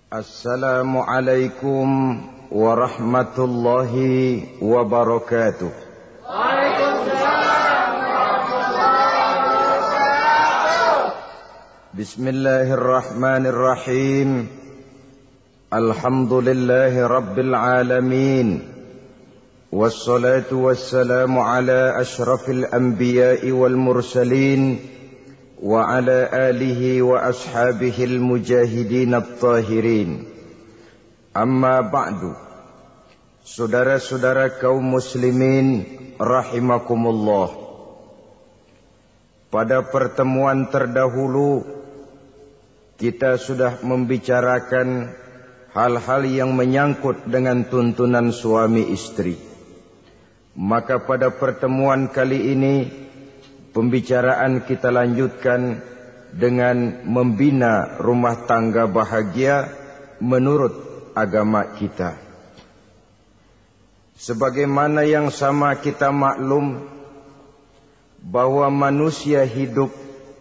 Assalamualaikum warahmatullahi wabarakatuh. Waalaikumsalam warahmatullahi wabarakatuh. Bismillahirrahmanirrahim. Alhamdulillahi rabbil alamin. Wassalatu wassalamu ala ashrafil anbiya'i wal mursalin. وعلى آله وأصحابه المجاهدين الطاهرين. Amma ba'du. Saudara-saudara kaum muslimin rahimakumullah. Pada pertemuan terdahulu kita sudah membicarakan hal-hal yang menyangkut dengan tuntunan suami istri. Maka pada pertemuan kali ini pembicaraan kita lanjutkan dengan membina rumah tangga bahagia menurut agama kita. Sebagaimana yang sama kita maklum bahwa manusia hidup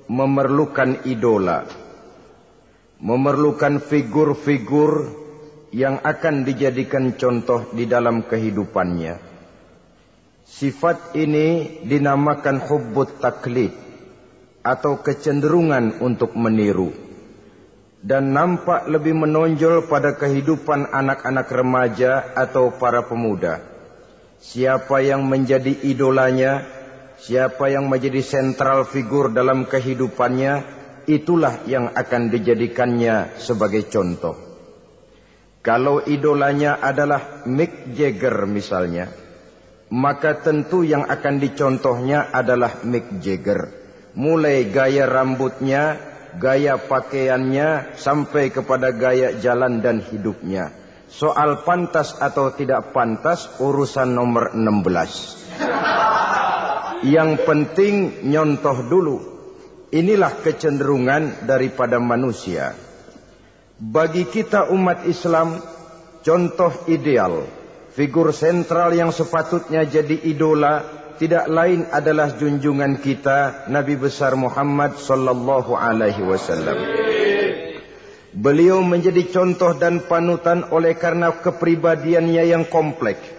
memerlukan idola, memerlukan figur-figur yang akan dijadikan contoh di dalam kehidupannya. Sifat ini dinamakan hubbut taklid atau kecenderungan untuk meniru, dan nampak lebih menonjol pada kehidupan anak-anak remaja atau para pemuda. Siapa yang menjadi idolanya, siapa yang menjadi sentral figur dalam kehidupannya, itulah yang akan dijadikannya sebagai contoh. Kalau idolanya adalah Mick Jagger misalnya, maka tentu yang akan dicontohnya adalah Mick Jagger. Mulai gaya rambutnya, gaya pakaiannya, sampai kepada gaya jalan dan hidupnya. Soal pantas atau tidak pantas urusan nomor 16. Yang penting nyontoh dulu. Inilah kecenderungan daripada manusia. Bagi kita umat Islam, contoh ideal, figur sentral yang sepatutnya jadi idola tidak lain adalah junjungan kita Nabi besar Muhammad sallallahu alaihi wasallam. Beliau menjadi contoh dan panutan oleh karena kepribadiannya yang kompleks.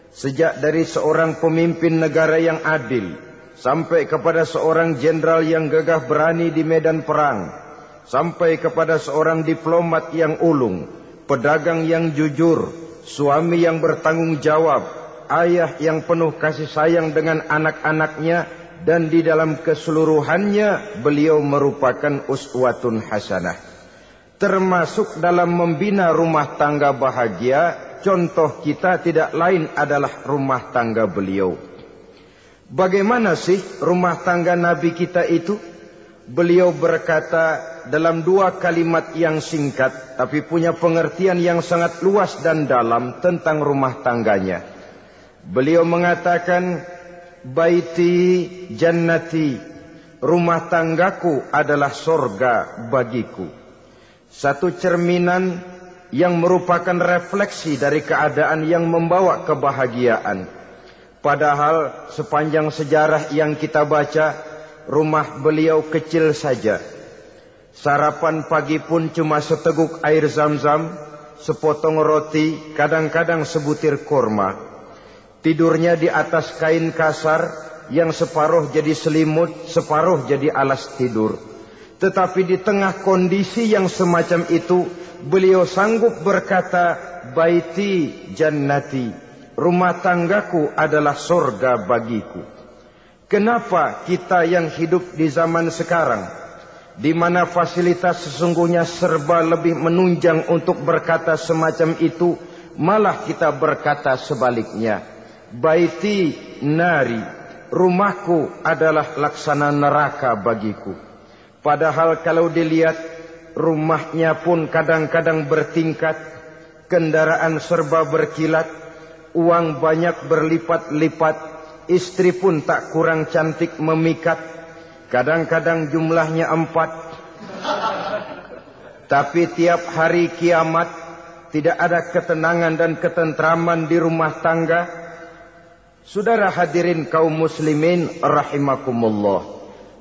Sejak dari seorang pemimpin negara yang adil sampai kepada seorang jenderal yang gagah berani di medan perang, sampai kepada seorang diplomat yang ulung, pedagang yang jujur, suami yang bertanggung jawab, ayah yang penuh kasih sayang dengan anak-anaknya, dan di dalam keseluruhannya beliau merupakan uswatun hasanah. Termasuk dalam membina rumah tangga bahagia, contoh kita tidak lain adalah rumah tangga beliau. Bagaimana sih rumah tangga Nabi kita itu? Beliau berkata dalam dua kalimat yang singkat tapi punya pengertian yang sangat luas dan dalam tentang rumah tangganya. Beliau mengatakan, baiti jannati, rumah tanggaku adalah sorga bagiku. Satu cerminan yang merupakan refleksi dari keadaan yang membawa kebahagiaan. Padahal sepanjang sejarah yang kita baca, rumah beliau kecil saja. Sarapan pagi pun cuma seteguk air zam-zam, sepotong roti, kadang-kadang sebutir kurma. Tidurnya di atas kain kasar yang separuh jadi selimut, separuh jadi alas tidur. Tetapi di tengah kondisi yang semacam itu, beliau sanggup berkata, baiti jannati, rumah tanggaku adalah surga bagiku. Kenapa kita yang hidup di zaman sekarang, di mana fasilitas sesungguhnya serba lebih menunjang untuk berkata semacam itu, malah kita berkata sebaliknya, baiti nari, rumahku adalah laksana neraka bagiku. Padahal kalau dilihat, rumahnya pun kadang-kadang bertingkat, kendaraan serba berkilat, uang banyak berlipat-lipat, istri pun tak kurang cantik memikat, kadang-kadang jumlahnya 4. Tapi tiap hari kiamat tidak ada ketenangan dan ketentraman di rumah tangga. Saudara hadirin kaum muslimin rahimakumullah,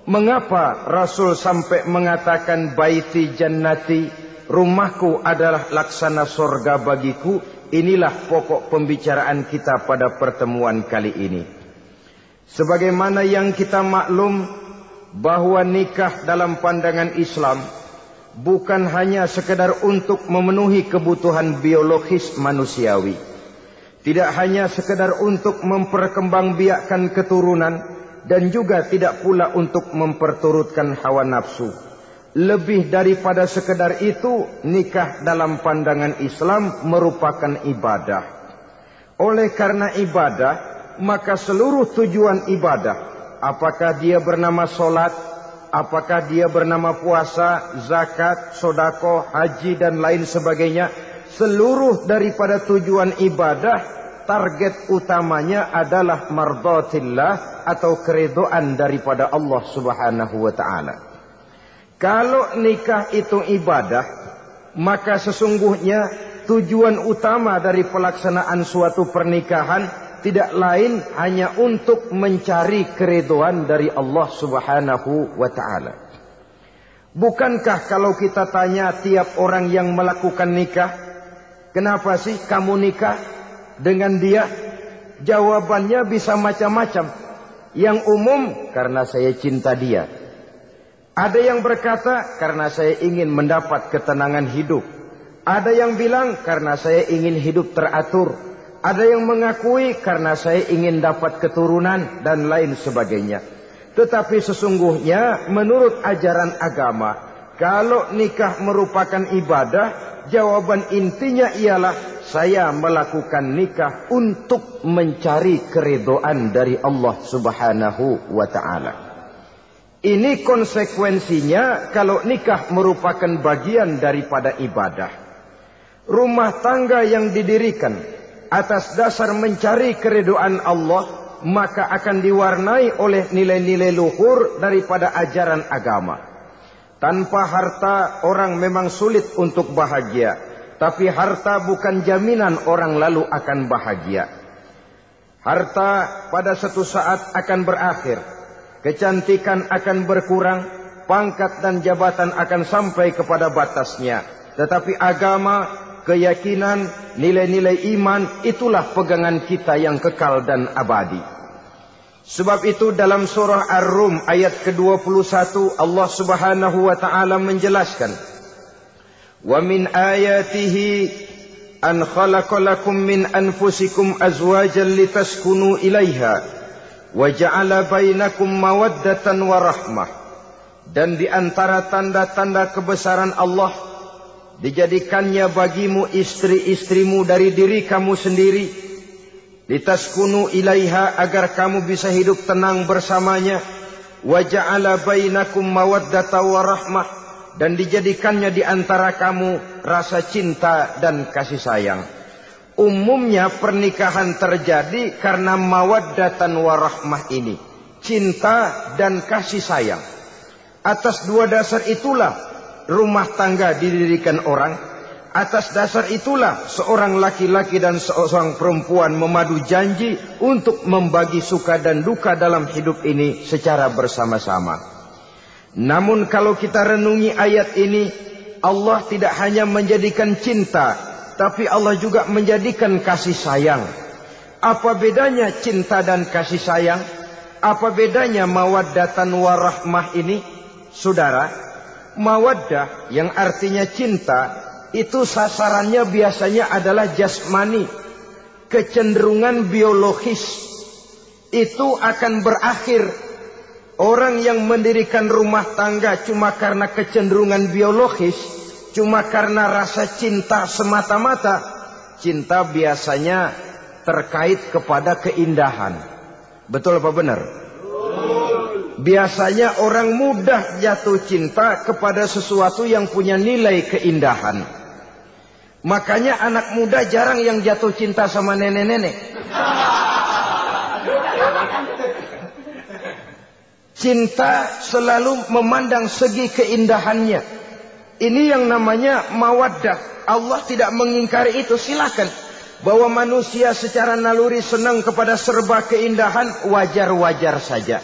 mengapa Rasul sampai mengatakan baiti jannati, rumahku adalah laksana sorga bagiku. Inilah pokok pembicaraan kita pada pertemuan kali ini. Sebagaimana yang kita maklum bahwa nikah dalam pandangan Islam bukan hanya sekedar untuk memenuhi kebutuhan biologis manusiawi. Tidak hanya sekedar untuk memperkembangbiakkan keturunan, dan juga tidak pula untuk memperturutkan hawa nafsu. Lebih daripada sekedar itu, nikah dalam pandangan Islam merupakan ibadah. Oleh karena ibadah, maka seluruh tujuan ibadah, apakah dia bernama solat, apakah dia bernama puasa, zakat, sodako, haji dan lain sebagainya, seluruh daripada tujuan ibadah, target utamanya adalah mardhatillah atau keridhaan daripada Allah Subhanahu wa taala. Kalau nikah itu ibadah, maka sesungguhnya tujuan utama dari pelaksanaan suatu pernikahan tidak lain hanya untuk mencari keridhaan dari Allah Subhanahu wa taala. Bukankah kalau kita tanya tiap orang yang melakukan nikah, kenapa sih kamu nikah dengan dia? Jawabannya bisa macam-macam. Yang umum, karena saya cinta dia. Ada yang berkata, karena saya ingin mendapat ketenangan hidup. Ada yang bilang, karena saya ingin hidup teratur. Ada yang mengakui, karena saya ingin dapat keturunan dan lain sebagainya. Tetapi sesungguhnya menurut ajaran agama, kalau nikah merupakan ibadah, jawaban intinya ialah saya melakukan nikah untuk mencari keridhaan dari Allah Subhanahu wa taala. Ini konsekuensinya kalau nikah merupakan bagian daripada ibadah. Rumah tangga yang didirikan atas dasar mencari keridhaan Allah, maka akan diwarnai oleh nilai-nilai luhur daripada ajaran agama. Tanpa harta orang memang sulit untuk bahagia. Tapi harta bukan jaminan orang lalu akan bahagia. Harta pada suatu saat akan berakhir. Kecantikan akan berkurang. Pangkat dan jabatan akan sampai kepada batasnya. Tetapi agama, keyakinan, nilai-nilai iman, itulah pegangan kita yang kekal dan abadi. Sebab itu dalam surah Ar-Rum ayat ke-21 Allah Subhanahu wa taala menjelaskan, wa min ayatihi an khalaqa lakum min anfusikum azwajan litaskunu ilaiha wa ja'ala bainakum mawaddatan wa rahmah. Dan di antara tanda-tanda kebesaran Allah, dijadikannya bagimu istri-istrimu dari diri kamu sendiri, litaskunu ilaiha, agar kamu bisa hidup tenang bersamanya, wa ja'ala bainakum mawaddatan wa rahmah, dan dijadikannya di antara kamu rasa cinta dan kasih sayang. Umumnya pernikahan terjadi karena mawaddatan warahmah ini, cinta dan kasih sayang. Atas dua dasar itulah rumah tangga didirikan orang. Atas dasar itulah seorang laki-laki dan seorang perempuan memadu janji untuk membagi suka dan duka dalam hidup ini secara bersama-sama. Namun kalau kita renungi ayat ini, Allah tidak hanya menjadikan cinta, tapi Allah juga menjadikan kasih sayang. Apa bedanya cinta dan kasih sayang? Apa bedanya mawaddatan warahmah ini? Saudara, mawaddah yang artinya cinta, itu sasarannya biasanya adalah jasmani. Kecenderungan biologis itu akan berakhir. Orang yang mendirikan rumah tangga cuma karena kecenderungan biologis, cuma karena rasa cinta semata-mata, cinta biasanya terkait kepada keindahan. Betul apa benar? Biasanya orang mudah jatuh cinta kepada sesuatu yang punya nilai keindahan. Makanya anak muda jarang yang jatuh cinta sama nenek-nenek. Cinta selalu memandang segi keindahannya. Ini yang namanya mawaddah. Allah tidak mengingkari itu, silakan. Bahwa manusia secara naluri senang kepada serba keindahan, wajar-wajar saja.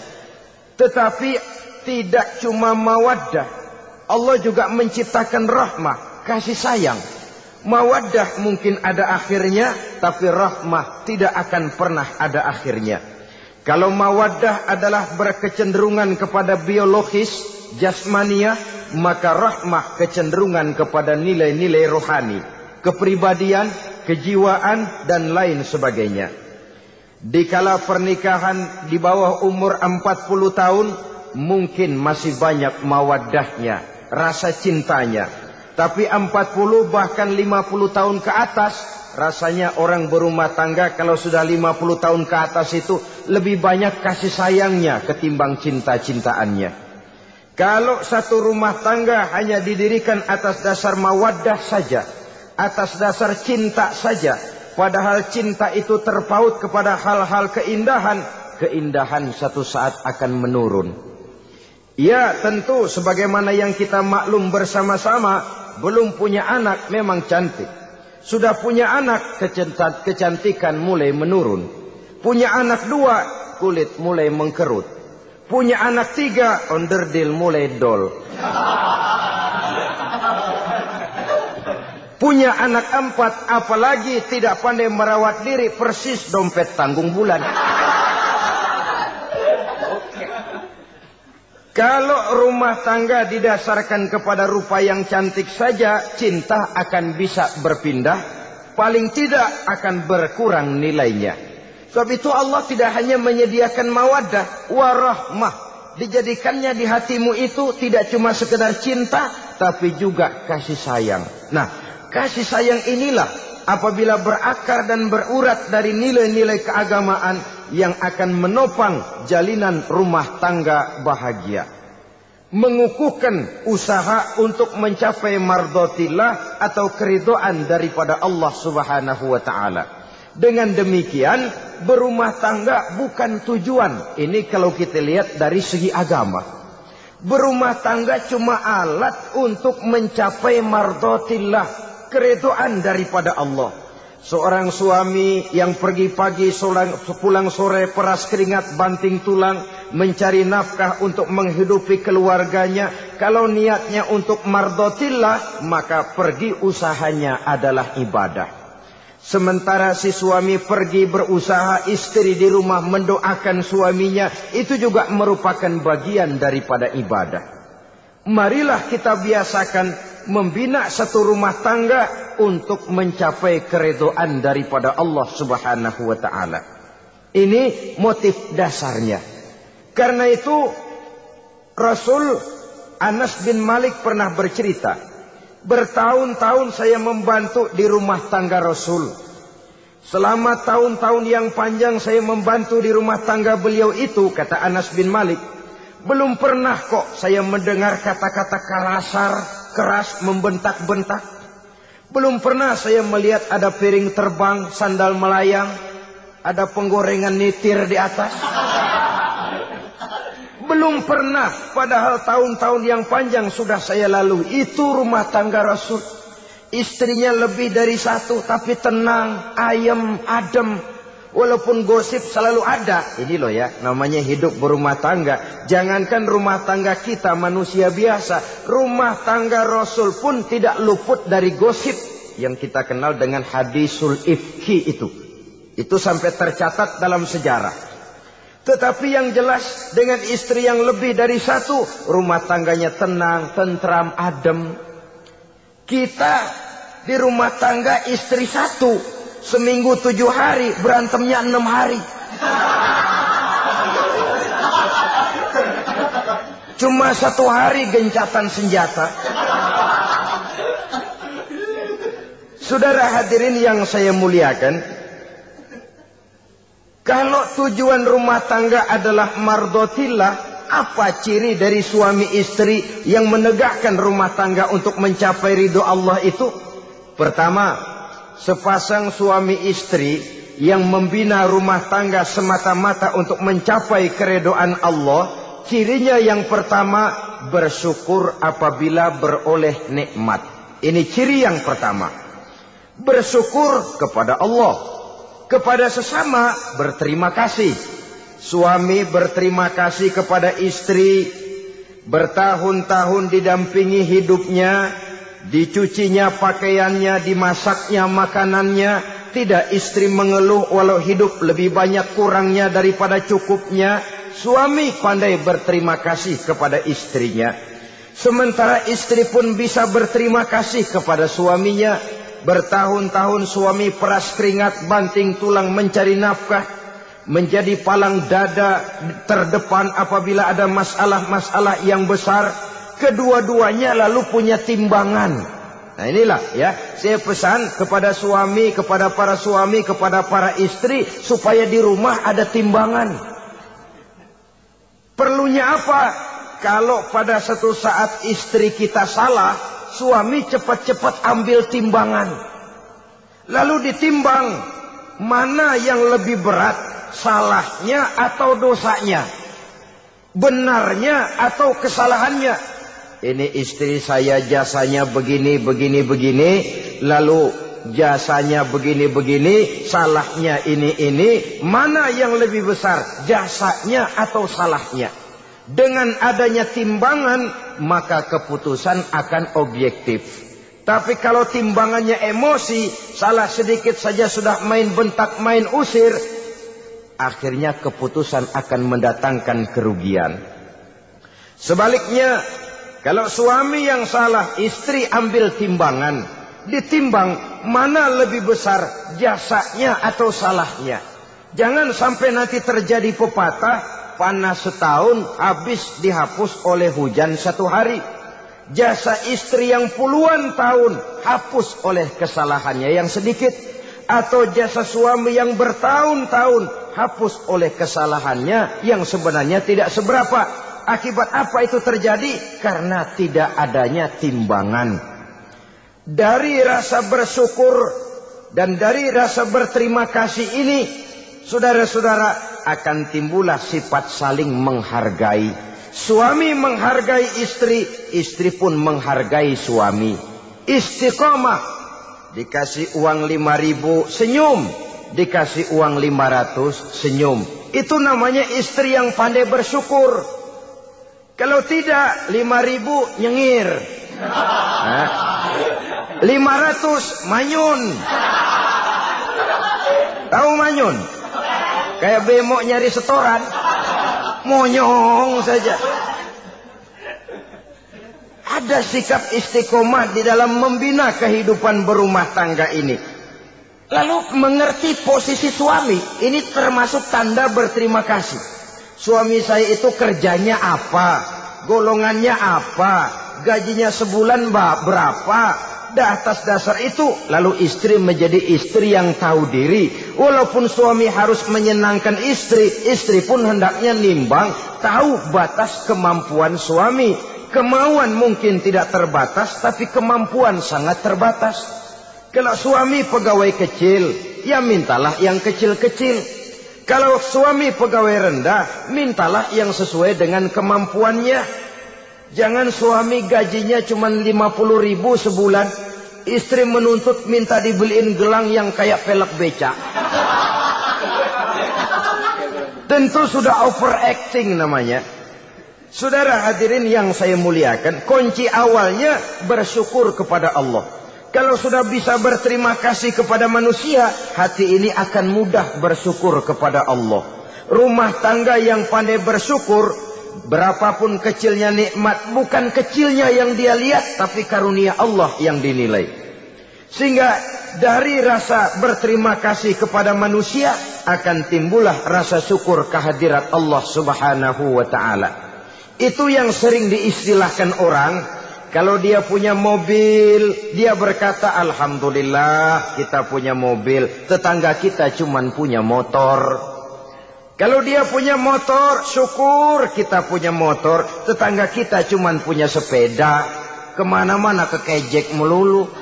Tetapi tidak cuma mawaddah. Allah juga menciptakan rahmah. kasih sayang. Mawaddah mungkin ada akhirnya, tapi rahmah tidak akan pernah ada akhirnya. Kalau mawaddah adalah berkecenderungan kepada biologis, jasmaniah, maka rahmah kecenderungan kepada nilai-nilai rohani, kepribadian, kejiwaan, dan lain sebagainya. Dikala pernikahan di bawah umur 40 tahun, mungkin masih banyak mawaddahnya, rasa cintanya. Tapi 40 bahkan 50 tahun ke atas, rasanya orang berumah tangga kalau sudah 50 tahun ke atas itu lebih banyak kasih sayangnya ketimbang cinta-cintaannya. Kalau satu rumah tangga hanya didirikan atas dasar mawaddah saja, atas dasar cinta saja, padahal cinta itu terpaut kepada hal-hal keindahan, keindahan satu saat akan menurun. Ya, tentu sebagaimana yang kita maklum bersama-sama, belum punya anak memang cantik. Sudah punya anak, kecantikan mulai menurun. Punya anak 2, kulit mulai mengkerut. Punya anak 3, onderdil mulai dol. Punya anak 4, apalagi tidak pandai merawat diri, persis dompet tanggung bulan. Kalau rumah tangga didasarkan kepada rupa yang cantik saja, cinta akan bisa berpindah, paling tidak akan berkurang nilainya. Sebab itu Allah tidak hanya menyediakan mawaddah, warahmah. Dijadikannya di hatimu itu tidak cuma sekedar cinta, tapi juga kasih sayang. Nah, kasih sayang inilah apabila berakar dan berurat dari nilai-nilai keagamaan yang akan menopang jalinan rumah tangga bahagia. Mengukuhkan usaha untuk mencapai mardhatillah atau keridhaan daripada Allah Subhanahu wa taala. Dengan demikian, berumah tangga bukan tujuan. Ini kalau kita lihat dari segi agama. Berumah tangga cuma alat untuk mencapai mardhatillah, keridhaan daripada Allah. Seorang suami yang pergi pagi pulang sore peras keringat banting tulang mencari nafkah untuk menghidupi keluarganya, kalau niatnya untuk mardhatillah maka pergi usahanya adalah ibadah. Sementara si suami pergi berusaha, istri di rumah mendoakan suaminya, itu juga merupakan bagian daripada ibadah. Marilah kita biasakan membina satu rumah tangga untuk mencapai keridhaan daripada Allah Subhanahu wa taala. Ini motif dasarnya. Karena itu Rasul Anas bin Malik pernah bercerita, bertahun-tahun saya membantu di rumah tangga Rasul. Selama tahun-tahun yang panjang saya membantu di rumah tangga beliau itu, kata Anas bin Malik, belum pernah kok saya mendengar kata-kata kasar, keras, membentak-bentak. Belum pernah saya melihat ada piring terbang, sandal melayang, ada penggorengan nitir di atas. Belum pernah, padahal tahun-tahun yang panjang sudah saya lalui. Itu rumah tangga Rasul. Istrinya lebih dari 1, tapi tenang, ayem, adem. Walaupun gosip selalu ada. Ini loh ya, namanya hidup berumah tangga. Jangankan rumah tangga kita manusia biasa, rumah tangga Rasul pun tidak luput dari gosip yang kita kenal dengan hadisul ifki itu. Itu sampai tercatat dalam sejarah. Tetapi yang jelas, dengan istri yang lebih dari 1, rumah tangganya tenang, tentram, adem. Kita di rumah tangga istri 1, seminggu 7 hari, berantemnya 6 hari. Cuma 1 hari gencatan senjata. Saudara hadirin yang saya muliakan, kalau tujuan rumah tangga adalah mardhatillah, apa ciri dari suami istri yang menegakkan rumah tangga untuk mencapai ridho Allah itu? Pertama, sepasang suami istri yang membina rumah tangga semata-mata untuk mencapai keridhaan Allah, cirinya yang pertama, bersyukur apabila beroleh nikmat. Ini ciri yang pertama. Bersyukur kepada Allah, kepada sesama berterima kasih. Suami berterima kasih kepada istri, bertahun-tahun didampingi hidupnya, dicucinya pakaiannya, dimasaknya makanannya. Tidak istri mengeluh walau hidup lebih banyak kurangnya daripada cukupnya. Suami pandai berterima kasih kepada istrinya. Sementara istri pun bisa berterima kasih kepada suaminya. Bertahun-tahun suami peras keringat, banting tulang mencari nafkah, menjadi palang dada terdepan apabila ada masalah-masalah yang besar. Kedua-duanya lalu punya timbangan. Nah inilah ya, saya pesan kepada suami, kepada para suami, kepada para istri, supaya di rumah ada timbangan. Perlunya apa? Kalau pada satu saat istri kita salah, suami cepat-cepat ambil timbangan. Lalu ditimbang, mana yang lebih berat, salahnya atau dosanya? Benarnya atau kesalahannya? Ini istri saya jasanya begini, begini, begini. Lalu jasanya begini, begini. Salahnya ini. Mana yang lebih besar? Jasanya atau salahnya? Dengan adanya timbangan, maka keputusan akan objektif. Tapi kalau timbangannya emosi, salah sedikit saja sudah main bentak, main usir, akhirnya keputusan akan mendatangkan kerugian. Sebaliknya, kalau suami yang salah, istri ambil timbangan. Ditimbang mana lebih besar, jasanya atau salahnya. Jangan sampai nanti terjadi pepatah, panas setahun, habis dihapus oleh hujan satu hari. Jasa istri yang puluhan tahun, hapus oleh kesalahannya yang sedikit. Atau jasa suami yang bertahun-tahun, hapus oleh kesalahannya yang sebenarnya tidak seberapa. Akibat apa itu terjadi? Karena tidak adanya timbangan. Dari rasa bersyukur dan dari rasa berterima kasih ini, saudara-saudara, akan timbullah sifat saling menghargai. Suami menghargai istri, istri pun menghargai suami. Istiqomah. Dikasih uang 5.000, senyum. Dikasih uang 500, senyum. Itu namanya istri yang pandai bersyukur. Kalau tidak, 5.000 nyengir. 500 manyun. Tahu manyun? Kayak bemo nyari setoran. Monyong saja. Ada sikap istiqomah di dalam membina kehidupan berumah tangga ini. Lalu mengerti posisi suami. Ini termasuk tanda berterima kasih. Suami saya itu kerjanya apa? Golongannya apa? Gajinya sebulan berapa? Atas dasar itu, lalu istri menjadi istri yang tahu diri. Walaupun suami harus menyenangkan istri, istri pun hendaknya nimbang, tahu batas kemampuan suami. Kemauan mungkin tidak terbatas, tapi kemampuan sangat terbatas. Kalau suami pegawai kecil, ya mintalah yang kecil-kecil. Kalau suami pegawai rendah, mintalah yang sesuai dengan kemampuannya. Jangan suami gajinya cuma 50.000 sebulan, istri menuntut minta dibeliin gelang yang kayak pelek becak. Tentu sudah overacting namanya. Saudara hadirin yang saya muliakan, kunci awalnya bersyukur kepada Allah. Kalau sudah bisa berterima kasih kepada manusia, hati ini akan mudah bersyukur kepada Allah. Rumah tangga yang pandai bersyukur, berapapun kecilnya nikmat, bukan kecilnya yang dia lihat, tapi karunia Allah yang dinilai. Sehingga dari rasa berterima kasih kepada manusia, akan timbullah rasa syukur kehadirat Allah Subhanahu wa ta'ala. Itu yang sering diistilahkan orang. Kalau dia punya mobil, dia berkata, alhamdulillah kita punya mobil. Tetangga kita cuman punya motor. Kalau dia punya motor, syukur kita punya motor. Tetangga kita cuman punya sepeda. Kemana-mana kekejek melulu.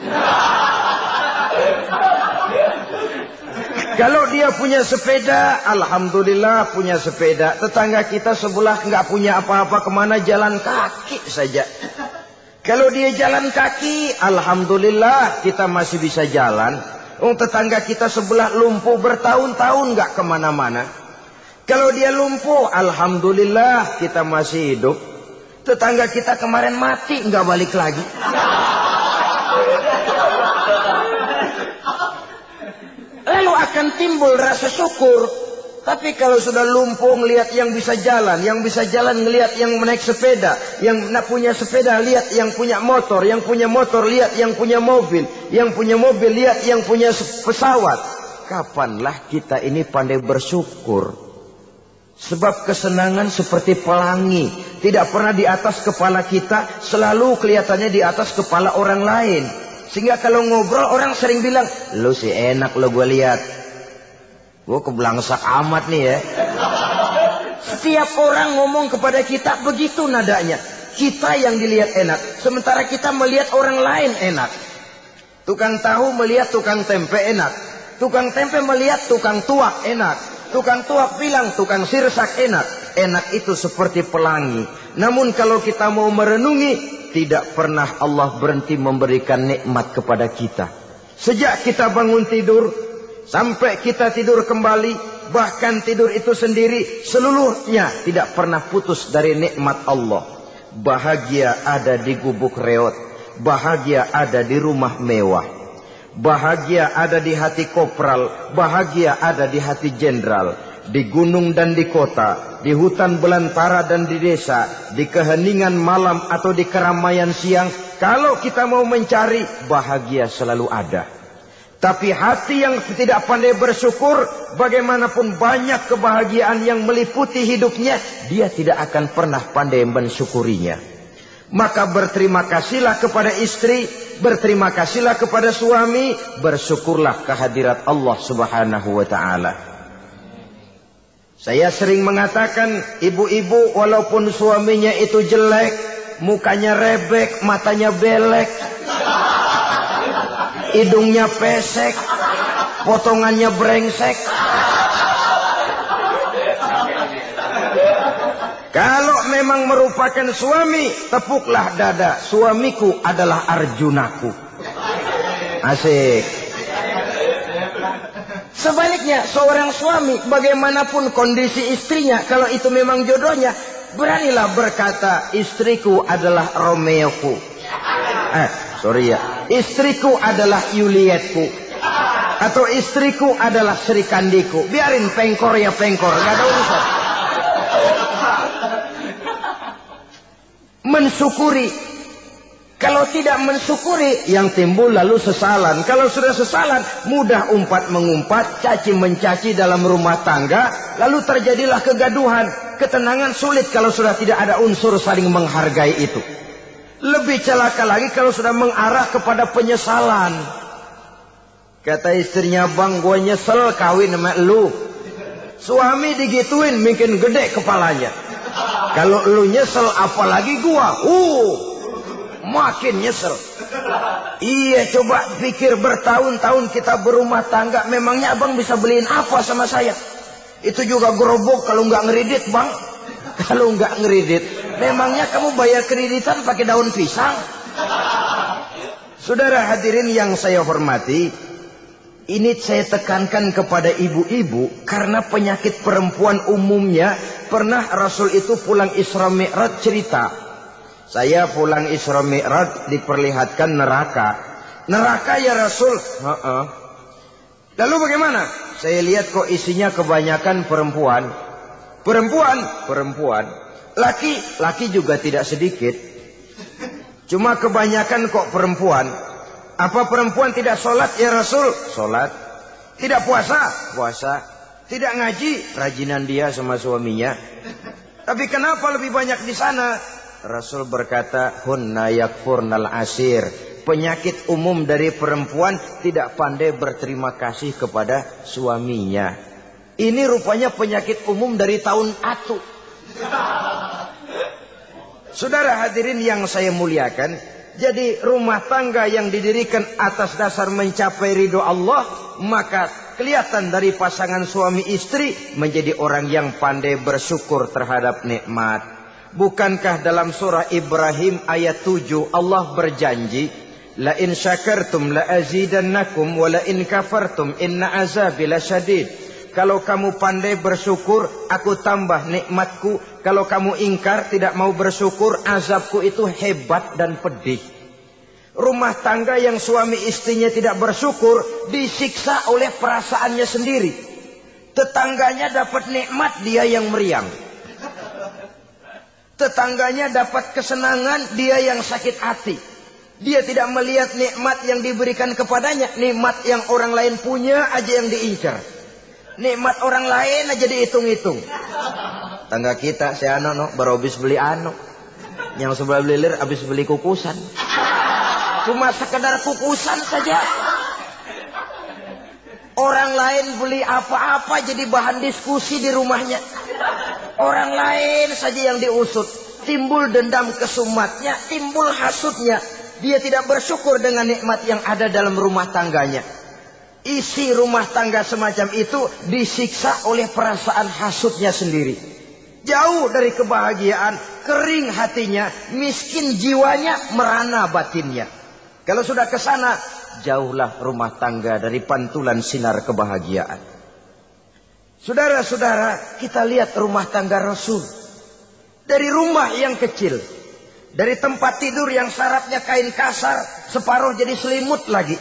Kalau dia punya sepeda, alhamdulillah punya sepeda. Tetangga kita sebelah nggak punya apa-apa, kemana jalan kaki saja. Kalau dia jalan kaki, alhamdulillah kita masih bisa jalan. Tetangga kita sebelah lumpuh bertahun-tahun nggak kemana-mana. Kalau dia lumpuh, alhamdulillah kita masih hidup. Tetangga kita kemarin mati nggak balik lagi. akan timbul rasa syukur. Tapi kalau sudah lumpuh ngelihat yang bisa jalan ngelihat yang naik sepeda, yang punya sepeda lihat yang punya motor lihat yang punya mobil lihat yang punya pesawat. Kapanlah kita ini pandai bersyukur? Sebab kesenangan seperti pelangi, tidak pernah di atas kepala kita, selalu kelihatannya di atas kepala orang lain. Sehingga kalau ngobrol orang sering bilang, lu sih enak lo gue lihat. Gue kebelangsak amat nih ya. Setiap orang ngomong kepada kita begitu nadanya. Kita yang dilihat enak, sementara kita melihat orang lain enak. Tukang tahu melihat tukang tempe enak. Tukang tempe melihat tukang tuak enak. Tukang tuak bilang tukang sirsak enak. Enak itu seperti pelangi. Namun kalau kita mau merenungi, tidak pernah Allah berhenti memberikan nikmat kepada kita. Sejak kita bangun tidur sampai kita tidur kembali, bahkan tidur itu sendiri, seluruhnya tidak pernah putus dari nikmat Allah. Bahagia ada di gubuk reot, bahagia ada di rumah mewah, bahagia ada di hati kopral, bahagia ada di hati jenderal, di gunung dan di kota, di hutan belantara dan di desa, di keheningan malam atau di keramaian siang. Kalau kita mau mencari, bahagia selalu ada. Tapi hati yang tidak pandai bersyukur, bagaimanapun banyak kebahagiaan yang meliputi hidupnya, dia tidak akan pernah pandai mensyukurinya. Maka berterima kasihlah kepada istri, berterima kasihlah kepada suami, bersyukurlah kehadirat Allah Subhanahu wa ta'ala. Saya sering mengatakan, ibu-ibu walaupun suaminya itu jelek, mukanya rebek, matanya belek, hidungnya pesek, potongannya brengsek, kalau memang merupakan suami, tepuklah dada, suamiku adalah Arjunaku. Asik. Sebaliknya, seorang suami bagaimanapun kondisi istrinya, kalau itu memang jodohnya, beranilah berkata, istriku adalah Romeoku. Sorry ya, istriku adalah Julietku, atau istriku adalah Sri Kandiku. Biarin pengkor ya pengkor, gak ada urusan. Mensyukuri. Kalau tidak mensyukuri, yang timbul lalu sesalan. Kalau sudah sesalan, mudah umpat mengumpat, caci mencaci dalam rumah tangga, lalu terjadilah kegaduhan. Ketenangan sulit kalau sudah tidak ada unsur saling menghargai itu. Lebih celaka lagi kalau sudah mengarah kepada penyesalan. Kata istrinya, bang, gue nyesel kawin sama lu. Suami digituin, mungkin gede kepalanya. Kalau lu nyesel, apalagi gua, makin nyesel. Iya, coba pikir bertahun-tahun kita berumah tangga, memangnya abang bisa beliin apa sama saya? Itu juga gerobok kalau nggak ngeridit, bang. Kalau nggak ngeridit, memangnya kamu bayar kreditan pakai daun pisang? Saudara hadirin yang saya hormati, ini saya tekankan kepada ibu-ibu karena penyakit perempuan umumnya. Pernah Rasul itu pulang Isra Mi'raj cerita, saya pulang Isra Mi'raj diperlihatkan neraka. Neraka ya Rasul? Lalu bagaimana? Saya lihat kok isinya kebanyakan perempuan. Perempuan. Laki juga tidak sedikit. Cuma kebanyakan kok perempuan. Apa perempuan tidak sholat ya Rasul? Sholat. Tidak puasa? Puasa. Tidak ngaji? Rajinan dia sama suaminya. Tapi kenapa lebih banyak di sana? Rasul berkata, hunna yakfurnal asir. Penyakit umum dari perempuan tidak pandai berterima kasih kepada suaminya. Ini rupanya penyakit umum dari tahun atu. Saudara hadirin yang saya muliakan, jadi rumah tangga yang didirikan atas dasar mencapai ridho Allah, maka kelihatan dari pasangan suami istri menjadi orang yang pandai bersyukur terhadap nikmat. Bukankah dalam surah Ibrahim ayat 7 Allah berjanji, la in syakartum la azidannakum wa la in kafartum inna azabi lasyadid. Kalau kamu pandai bersyukur, aku tambah nikmatku. Kalau kamu ingkar, tidak mau bersyukur, azabku itu hebat dan pedih. Rumah tangga yang suami istrinya tidak bersyukur disiksa oleh perasaannya sendiri. Tetangganya dapat nikmat, dia yang meriang. Tetangganya dapat kesenangan, dia yang sakit hati. Dia tidak melihat nikmat yang diberikan kepadanya. Nikmat yang orang lain punya aja yang diincar. Nikmat orang lain aja dihitung-hitung. Tangga kita, si Ano, baru habis beli Ano. Yang sebelah belilir habis beli kukusan. Cuma sekedar kukusan saja. Orang lain beli apa-apa jadi bahan diskusi di rumahnya. Orang lain saja yang diusut. Timbul dendam kesumatnya, timbul hasutnya. Dia tidak bersyukur dengan nikmat yang ada dalam rumah tangganya. Isi rumah tangga semacam itu disiksa oleh perasaan hasutnya sendiri. Jauh dari kebahagiaan, kering hatinya, miskin jiwanya, merana batinnya. Kalau sudah ke sana, jauhlah rumah tangga dari pantulan sinar kebahagiaan. Saudara-saudara, kita lihat rumah tangga Rasul. Dari rumah yang kecil, dari tempat tidur yang syaratnya kain kasar, separuh jadi selimut lagi.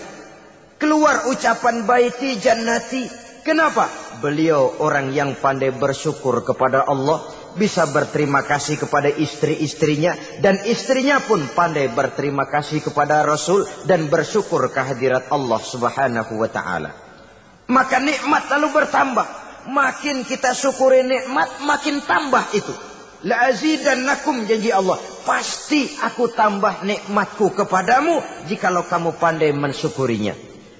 Keluar ucapan baiti jannati. Kenapa? Beliau orang yang pandai bersyukur kepada Allah, bisa berterima kasih kepada istri-istrinya, dan istrinya pun pandai berterima kasih kepada Rasul dan bersyukur kehadirat Allah Subhanahu wa taala. Maka nikmat lalu bertambah. Makin kita syukuri nikmat, makin tambah itu. La azidannakum, janji Allah, pasti aku tambah nikmatku kepadamu jikalau kamu pandai mensyukurinya.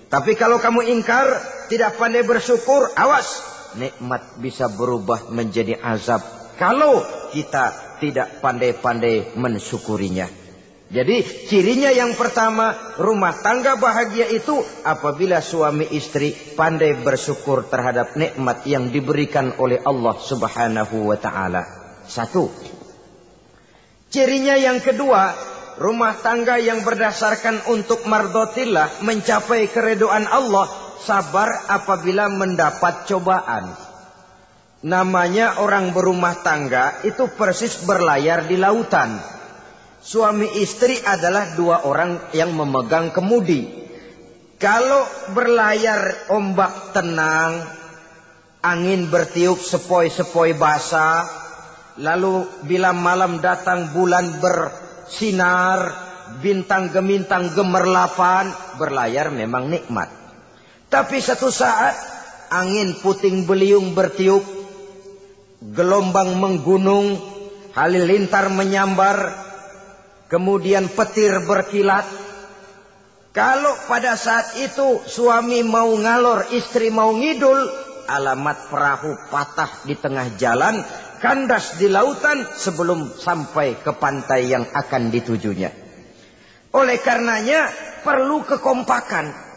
Tapi kalau kamu ingkar, tidak pandai bersyukur, awas, nikmat bisa berubah menjadi azab kalau kita tidak pandai-pandai mensyukurinya. Jadi cirinya yang pertama, rumah tangga bahagia itu apabila suami istri pandai bersyukur terhadap nikmat yang diberikan oleh Allah Subhanahu wa taala. Satu. Cirinya yang kedua, rumah tangga yang berdasarkan untuk mardhatillah, mencapai keridhaan Allah, sabar apabila mendapat cobaan. Namanya orang berumah tangga itu persis berlayar di lautan. Suami istri adalah dua orang yang memegang kemudi. Kalau berlayar ombak tenang, angin bertiup sepoi-sepoi basah, lalu bila malam datang bulan bersinar, bintang gemintang gemerlapan, berlayar memang nikmat. Tapi satu saat angin puting beliung bertiup, gelombang menggunung, halilintar menyambar, kemudian petir berkilat. Kalau pada saat itu suami mau ngalor, istri mau ngidul, alamat perahu patah di tengah jalan, kandas di lautan sebelum sampai ke pantai yang akan ditujunya. Oleh karenanya perlu kekompakan.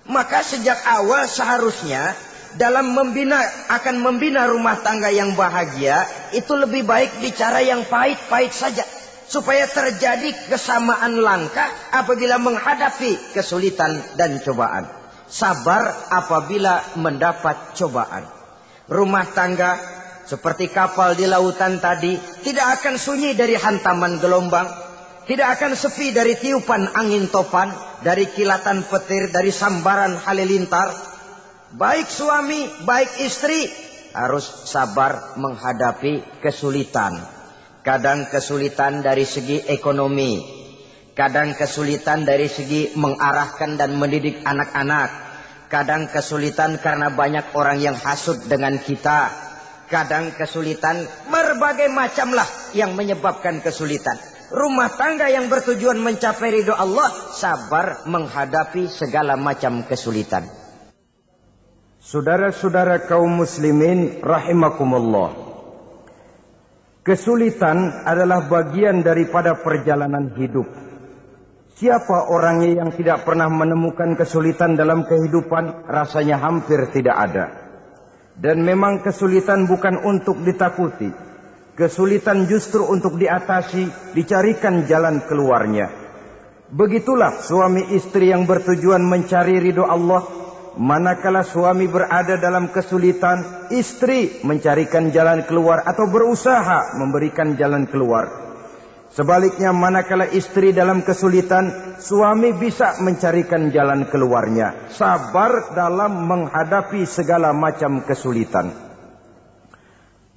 Maka sejak awal seharusnya dalam akan membina rumah tangga yang bahagia, itu lebih baik bicara yang pahit-pahit saja, supaya terjadi kesamaan langkah apabila menghadapi kesulitan dan cobaan. Sabar apabila mendapat cobaan. Rumah tangga seperti kapal di lautan tadi tidak akan sunyi dari hantaman gelombang, tidak akan sepi dari tiupan angin topan, dari kilatan petir, dari sambaran halilintar. Baik suami, baik istri harus sabar menghadapi kesulitan. Kadang kesulitan dari segi ekonomi, kadang kesulitan dari segi mengarahkan dan mendidik anak-anak, kadang kesulitan karena banyak orang yang hasut dengan kita, kadang kesulitan berbagai macamlah yang menyebabkan kesulitan. Rumah tangga yang bertujuan mencapai ridho Allah, sabar menghadapi segala macam kesulitan. Saudara-saudara kaum muslimin rahimakumullah. Kesulitan adalah bagian daripada perjalanan hidup. Siapa orangnya yang tidak pernah menemukan kesulitan dalam kehidupan? Rasanya hampir tidak ada. Dan memang kesulitan bukan untuk ditakuti. Kesulitan justru untuk diatasi, dicarikan jalan keluarnya. Begitulah suami istri yang bertujuan mencari ridho Allah. Manakala suami berada dalam kesulitan, istri mencarikan jalan keluar atau berusaha memberikan jalan keluar. Sebaliknya manakala istri dalam kesulitan, suami bisa mencarikan jalan keluarnya. Sabar dalam menghadapi segala macam kesulitan.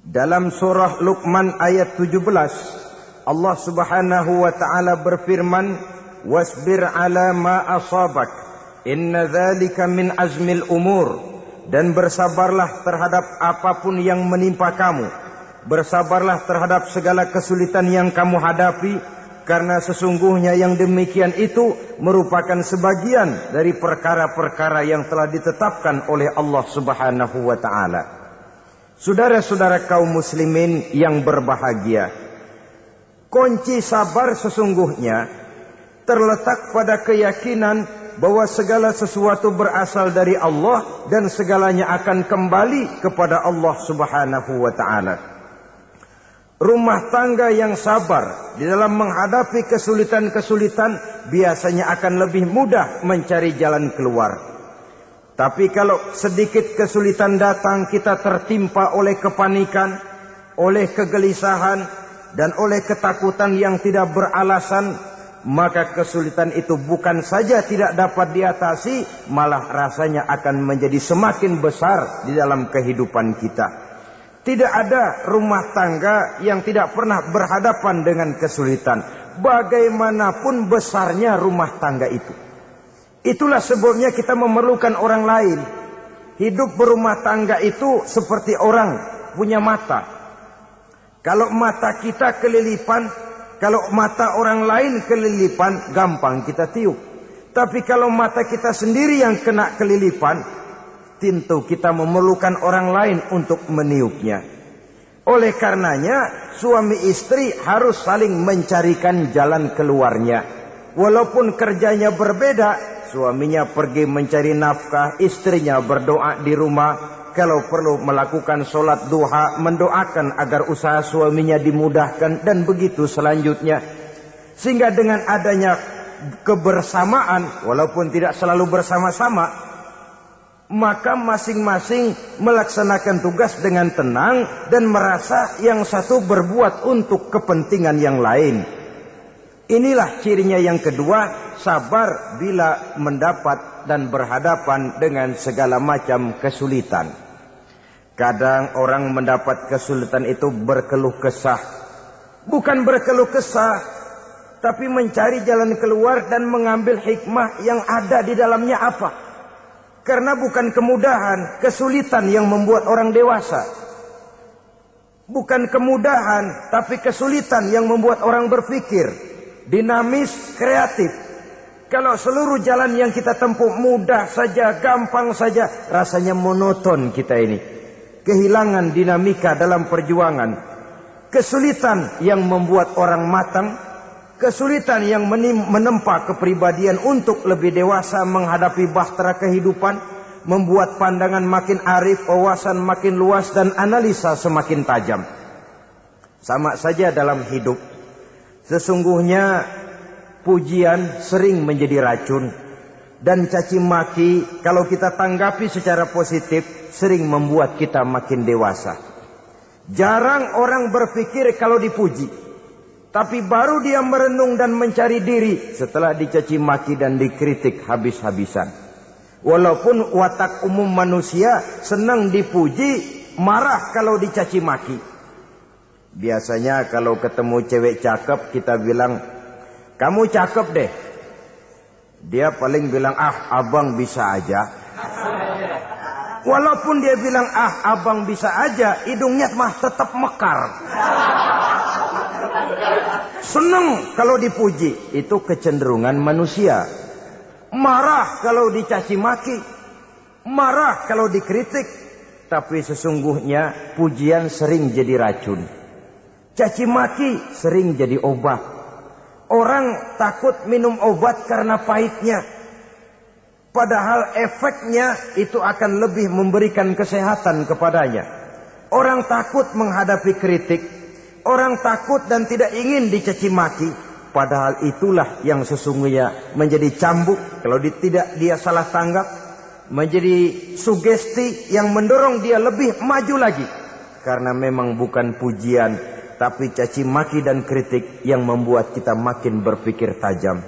Dalam surah Luqman ayat 17, Allah Subhanahu wa taala berfirman, "Wasbir 'ala ma asabak, inna dzalika min azmil umur." Dan bersabarlah terhadap apapun yang menimpa kamu. Bersabarlah terhadap segala kesulitan yang kamu hadapi, karena sesungguhnya yang demikian itu merupakan sebagian dari perkara-perkara yang telah ditetapkan oleh Allah Subhanahu wa taala. Saudara-saudara kaum muslimin yang berbahagia, kunci sabar sesungguhnya terletak pada keyakinan bahwa segala sesuatu berasal dari Allah dan segalanya akan kembali kepada Allah Subhanahu wa taala. Rumah tangga yang sabar di dalam menghadapi kesulitan-kesulitan biasanya akan lebih mudah mencari jalan keluar. Tapi kalau sedikit kesulitan datang, kita tertimpa oleh kepanikan, oleh kegelisahan, dan oleh ketakutan yang tidak beralasan, maka kesulitan itu bukan saja tidak dapat diatasi, malah rasanya akan menjadi semakin besar di dalam kehidupan kita. Tidak ada rumah tangga yang tidak pernah berhadapan dengan kesulitan, bagaimanapun besarnya rumah tangga itu. Itulah sebabnya kita memerlukan orang lain. Hidup berumah tangga itu seperti orang punya mata. Kalau mata kita kelilipan, kalau mata orang lain kelilipan, gampang kita tiup. Tapi kalau mata kita sendiri yang kena kelilipan, tentu kita memerlukan orang lain untuk meniupnya. Oleh karenanya, suami istri harus saling mencarikan jalan keluarnya. Walaupun kerjanya berbeda, suaminya pergi mencari nafkah, istrinya berdoa di rumah. Kalau perlu melakukan sholat duha, mendoakan agar usaha suaminya dimudahkan, dan begitu selanjutnya. Sehingga dengan adanya kebersamaan, walaupun tidak selalu bersama-sama, maka masing-masing melaksanakan tugas dengan tenang dan merasa yang satu berbuat untuk kepentingan yang lain. Inilah cirinya yang kedua, sabar bila mendapat dan berhadapan dengan segala macam kesulitan. Kadang orang mendapat kesulitan itu berkeluh kesah. Bukan berkeluh kesah, tapi mencari jalan keluar dan mengambil hikmah yang ada di dalamnya apa. Karena bukan kemudahan, kesulitan yang membuat orang dewasa. Bukan kemudahan, tapi kesulitan yang membuat orang berpikir, dinamis, kreatif. Kalau seluruh jalan yang kita tempuh mudah saja, gampang saja, rasanya monoton kita ini. Kehilangan dinamika dalam perjuangan. Kesulitan yang membuat orang matang, kesulitan yang menempa kepribadian untuk lebih dewasa menghadapi bahtera kehidupan, membuat pandangan makin arif, wawasan makin luas, dan analisa semakin tajam. Sama saja dalam hidup. Sesungguhnya pujian sering menjadi racun, dan caci maki kalau kita tanggapi secara positif sering membuat kita makin dewasa. Jarang orang berpikir kalau dipuji. Tapi baru dia merenung dan mencari diri setelah dicaci maki dan dikritik habis-habisan. Walaupun watak umum manusia senang dipuji, marah kalau dicaci maki. Biasanya kalau ketemu cewek cakep kita bilang, "Kamu cakep deh." Dia paling bilang, "Ah, abang bisa aja." Walaupun dia bilang, "Ah, abang bisa aja," hidungnya mah tetap mekar. Senang kalau dipuji, itu kecenderungan manusia. Marah kalau dicaci maki, marah kalau dikritik. Tapi sesungguhnya pujian sering jadi racun. Caci maki sering jadi obat. Orang takut minum obat karena pahitnya. Padahal efeknya itu akan lebih memberikan kesehatan kepadanya. Orang takut menghadapi kritik. Orang takut dan tidak ingin dicaci maki. Padahal itulah yang sesungguhnya menjadi cambuk kalau tidak dia salah tanggap. Menjadi sugesti yang mendorong dia lebih maju lagi. Karena memang bukan pujian, tapi caci maki dan kritik yang membuat kita makin berpikir tajam.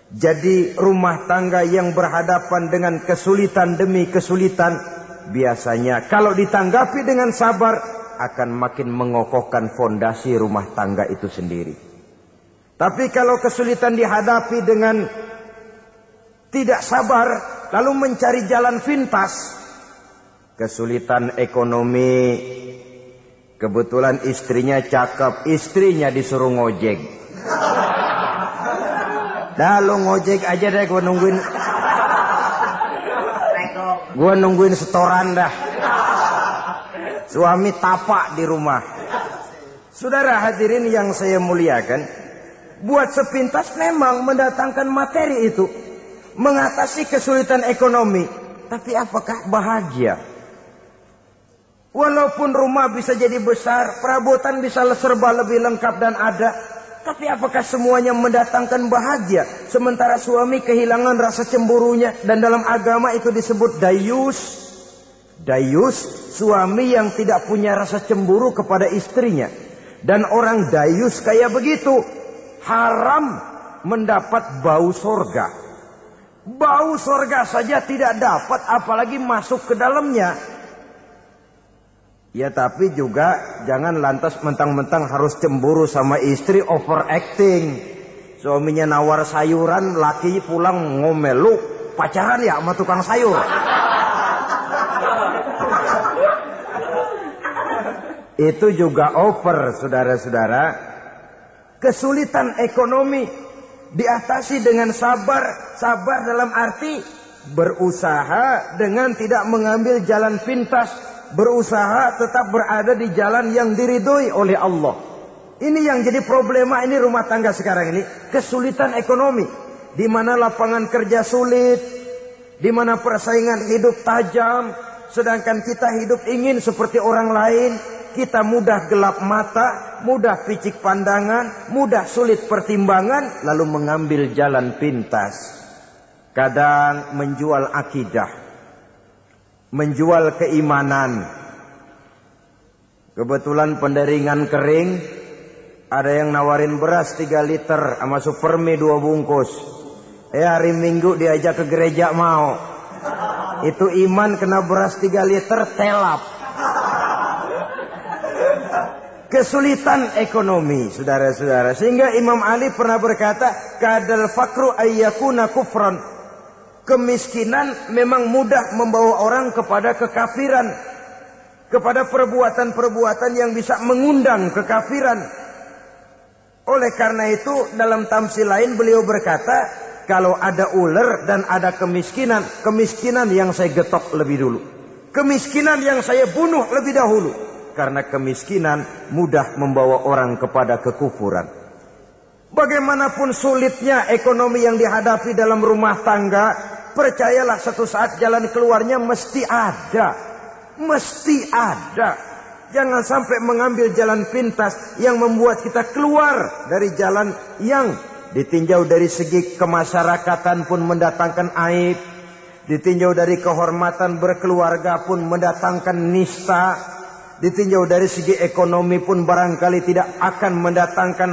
Jadi rumah tangga yang berhadapan dengan kesulitan demi kesulitan, biasanya kalau ditanggapi dengan sabar akan makin mengokohkan fondasi rumah tangga itu sendiri. Tapi kalau kesulitan dihadapi dengan tidak sabar, lalu mencari jalan pintas, kesulitan ekonomi, kebetulan istrinya cakep, istrinya disuruh ngojek. Dah lu ngojek aja deh, gua nungguin setoran dah. Suami tapak di rumah. Saudara hadirin yang saya muliakan, buat sepintas memang mendatangkan materi itu, mengatasi kesulitan ekonomi, tapi apakah bahagia? Walaupun rumah bisa jadi besar, perabotan bisa serba lebih lengkap dan ada, tapi apakah semuanya mendatangkan bahagia? Sementara suami kehilangan rasa cemburunya, dan dalam agama itu disebut dayus. Dayus, suami yang tidak punya rasa cemburu kepada istrinya. Dan orang dayus kayak begitu, haram mendapat bau sorga. Bau sorga saja tidak dapat, apalagi masuk ke dalamnya. Ya tapi juga jangan lantas mentang-mentang harus cemburu sama istri, overacting. Suaminya nawar sayuran, laki pulang ngomel, lu pacaran ya sama tukang sayur. Itu juga over, saudara-saudara. Kesulitan ekonomi diatasi dengan sabar. Sabar dalam arti berusaha dengan tidak mengambil jalan pintas. Berusaha tetap berada di jalan yang diridhoi oleh Allah. Ini yang jadi problema ini rumah tangga sekarang ini. Kesulitan ekonomi. Di mana lapangan kerja sulit. Di mana persaingan hidup tajam. Sedangkan kita hidup ingin seperti orang lain. Kita mudah gelap mata. Mudah picik pandangan. Mudah sulit pertimbangan. Lalu mengambil jalan pintas. Kadang menjual akidah. Menjual keimanan. Kebetulan penderingan kering, ada yang nawarin beras 3 liter sama Supermi 2 bungkus. Hari Minggu diajak ke gereja mau. Itu iman kena beras 3 liter telap. Kesulitan ekonomi, saudara-saudara. Sehingga Imam Ali pernah berkata, kadal fakru ayyakuna kufran. Kemiskinan memang mudah membawa orang kepada kekafiran. Kepada perbuatan-perbuatan yang bisa mengundang kekafiran. Oleh karena itu dalam tamsil lain beliau berkata, kalau ada ular dan ada kemiskinan, kemiskinan yang saya getok lebih dulu. Kemiskinan yang saya bunuh lebih dahulu. Karena kemiskinan mudah membawa orang kepada kekufuran. Bagaimanapun sulitnya ekonomi yang dihadapi dalam rumah tangga, percayalah satu saat jalan keluarnya mesti ada. Mesti ada. Jangan sampai mengambil jalan pintas yang membuat kita keluar dari jalan yang ditinjau dari segi kemasyarakatan pun mendatangkan aib. Ditinjau dari kehormatan berkeluarga pun mendatangkan nista. Ditinjau dari segi ekonomi pun barangkali tidak akan mendatangkan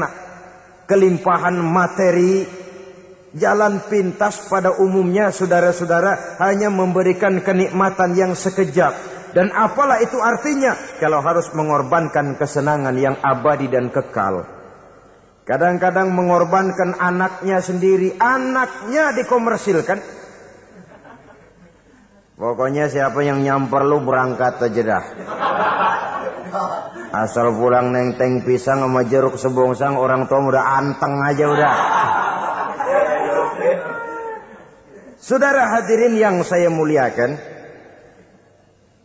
kelimpahan materi. Jalan pintas pada umumnya saudara-saudara hanya memberikan kenikmatan yang sekejap. Dan apalah itu artinya kalau harus mengorbankan kesenangan yang abadi dan kekal. Kadang-kadang mengorbankan anaknya sendiri. Anaknya dikomersilkan. Pokoknya siapa yang nyamper lu berangkat aja dah. Asal pulang nenteng pisang sama jeruk sebongsang, orang tua udah anteng aja udah. Saudara hadirin yang saya muliakan,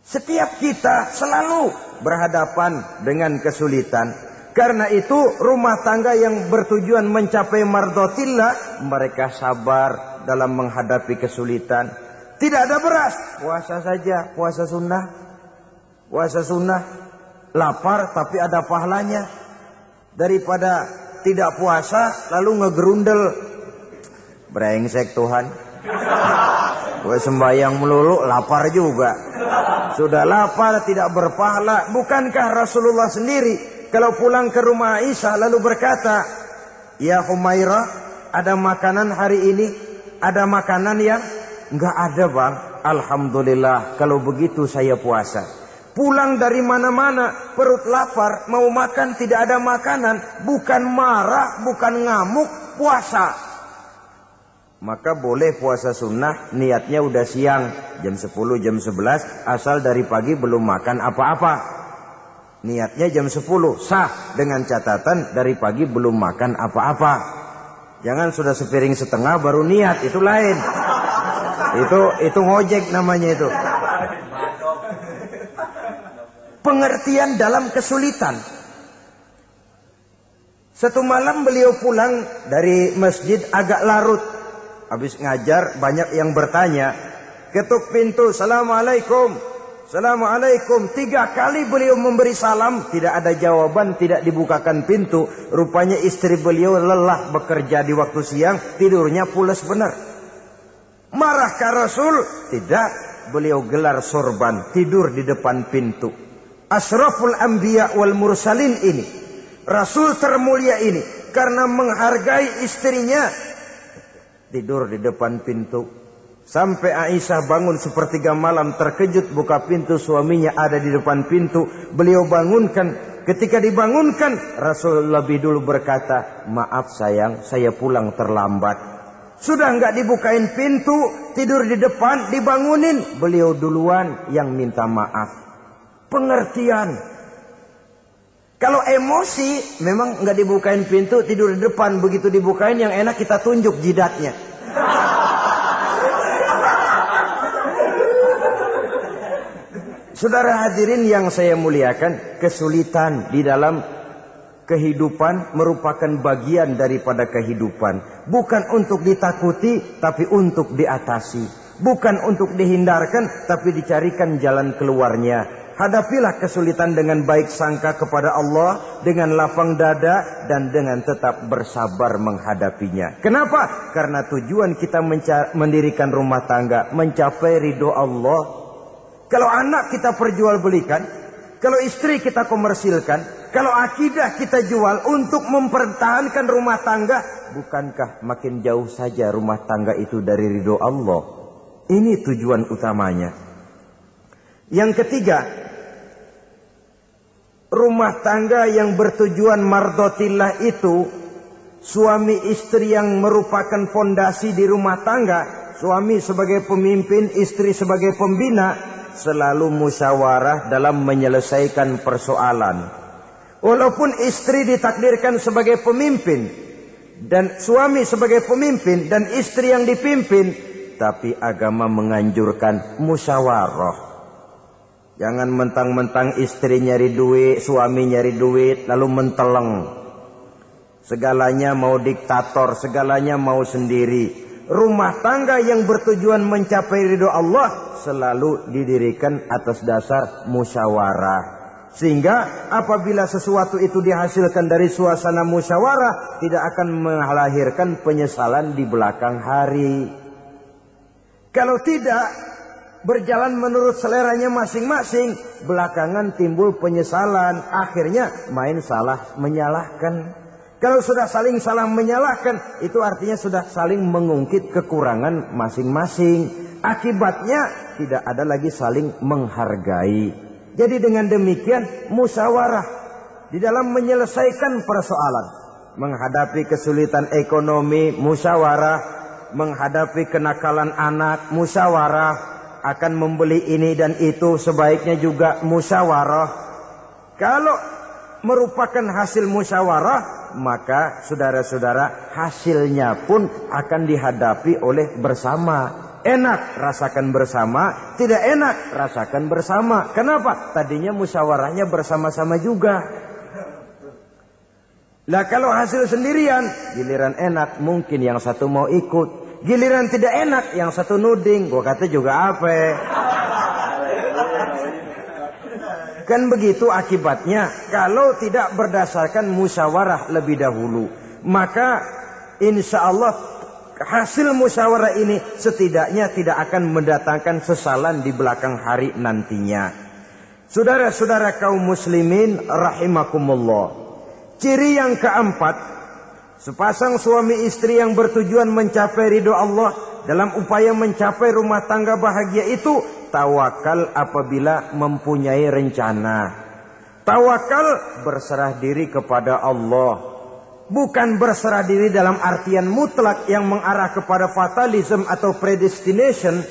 setiap kita selalu berhadapan dengan kesulitan. Karena itu rumah tangga yang bertujuan mencapai mardhatillah, mereka sabar dalam menghadapi kesulitan. Tidak ada beras, puasa saja, puasa sunnah. Puasa sunnah, lapar tapi ada pahalanya. Daripada tidak puasa lalu ngegerundel. Brengsek Tuhan. Gue sembahyang melulu, lapar juga. Sudah lapar, tidak berpahala. Bukankah Rasulullah sendiri Kalau pulang ke rumah Aisyah lalu berkata, "Ya Humairah, ada makanan hari ini? Ada makanan yang?" "Enggak ada, Bang." "Alhamdulillah, kalau begitu saya puasa." Pulang dari mana-mana, perut lapar, mau makan tidak ada makanan, bukan marah, bukan ngamuk, puasa. Maka boleh puasa sunnah, niatnya udah siang, jam 10, jam 11, asal dari pagi belum makan apa-apa. Niatnya jam 10, sah dengan catatan dari pagi belum makan apa-apa. Jangan sudah sepiring setengah baru niat, itu lain. Itu ngojek namanya itu. Pengertian dalam kesulitan. Satu malam beliau pulang dari masjid agak larut. Habis ngajar banyak yang bertanya. Ketuk pintu, "Assalamualaikum. Assalamualaikum." 3 kali beliau memberi salam. Tidak ada jawaban, tidak dibukakan pintu. Rupanya istri beliau lelah bekerja di waktu siang. Tidurnya pules benar. Marahkah Rasul? Tidak. Beliau gelar sorban, tidur di depan pintu. Asraful anbiya wal mursalin ini, Rasul termulia ini, karena menghargai istrinya, tidur di depan pintu. Sampai Aisyah bangun sepertiga malam, terkejut buka pintu, suaminya ada di depan pintu. Beliau bangunkan. Ketika dibangunkan, Rasul lebih dulu berkata, "Maaf sayang, saya pulang terlambat." Sudah enggak dibukain pintu, tidur di depan, dibangunin, beliau duluan yang minta maaf. Pengertian. Kalau emosi, memang nggak dibukain pintu, tidur di depan. Begitu dibukain, yang enak kita tunjuk jidatnya. Saudara hadirin yang saya muliakan, kesulitan di dalam kehidupan merupakan bagian daripada kehidupan. Bukan untuk ditakuti, tapi untuk diatasi. Bukan untuk dihindarkan, tapi dicarikan jalan keluarnya. Hadapilah kesulitan dengan baik sangka kepada Allah, dengan lapang dada, dan dengan tetap bersabar menghadapinya. Kenapa? Karena tujuan kita mendirikan rumah tangga, mencapai ridho Allah. Kalau anak kita perjualbelikan, kalau istri kita komersilkan, kalau akidah kita jual untuk mempertahankan rumah tangga, bukankah makin jauh saja rumah tangga itu dari ridho Allah? Ini tujuan utamanya. Yang ketiga, rumah tangga yang bertujuan mardotillah itu, suami istri yang merupakan fondasi di rumah tangga, suami sebagai pemimpin, istri sebagai pembina, selalu musyawarah dalam menyelesaikan persoalan. Walaupun istri ditakdirkan sebagai pemimpin, dan suami sebagai pemimpin, dan istri yang dipimpin, tapi agama menganjurkan musyawarah. Jangan mentang-mentang istri nyari duit, suami nyari duit, lalu menteleng. Segalanya mau diktator, segalanya mau sendiri. Rumah tangga yang bertujuan mencapai ridho Allah selalu didirikan atas dasar musyawarah. Sehingga apabila sesuatu itu dihasilkan dari suasana musyawarah, tidak akan melahirkan penyesalan di belakang hari. Kalau tidak, berjalan menurut seleranya masing-masing, belakangan timbul penyesalan, akhirnya main salah menyalahkan. Kalau sudah saling salah menyalahkan, itu artinya sudah saling mengungkit kekurangan masing-masing. Akibatnya tidak ada lagi saling menghargai. Jadi dengan demikian musyawarah di dalam menyelesaikan persoalan. Menghadapi kesulitan ekonomi, musyawarah. Menghadapi kenakalan anak, musyawarah. Akan membeli ini dan itu, sebaiknya juga musyawarah. Kalau merupakan hasil musyawarah, maka saudara-saudara, hasilnya pun akan dihadapi oleh bersama. Enak rasakan bersama, tidak enak rasakan bersama. Kenapa? Tadinya musyawarahnya bersama-sama juga. Lah kalau hasil sendirian, giliran enak mungkin yang satu mau ikut. Giliran tidak enak, yang satu nuding. Gua kata juga apa? Kan begitu akibatnya. Kalau tidak berdasarkan musyawarah lebih dahulu, maka insya Allah hasil musyawarah ini setidaknya tidak akan mendatangkan sesalan di belakang hari nantinya. Saudara-saudara kaum muslimin rahimakumullah. Ciri yang keempat, sepasang suami istri yang bertujuan mencapai ridho Allah dalam upaya mencapai rumah tangga bahagia itu tawakal apabila mempunyai rencana. Tawakal berserah diri kepada Allah. Bukan berserah diri dalam artian mutlak yang mengarah kepada fatalism atau predestination.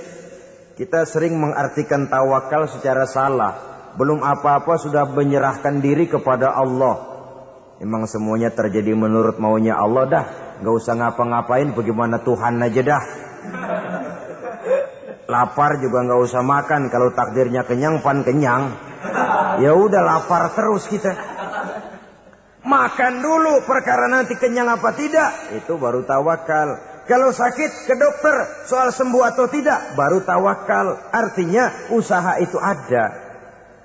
Kita sering mengartikan tawakal secara salah. Belum apa-apa sudah menyerahkan diri kepada Allah. Emang semuanya terjadi menurut maunya Allah dah. Gak usah ngapa-ngapain, bagaimana Tuhan aja dah. Lapar juga gak usah makan. Kalau takdirnya kenyang, pan kenyang. Ya udah lapar terus kita. Makan dulu perkara nanti kenyang apa tidak. Itu baru tawakal. Kalau sakit ke dokter soal sembuh atau tidak, baru tawakal. Artinya usaha itu ada.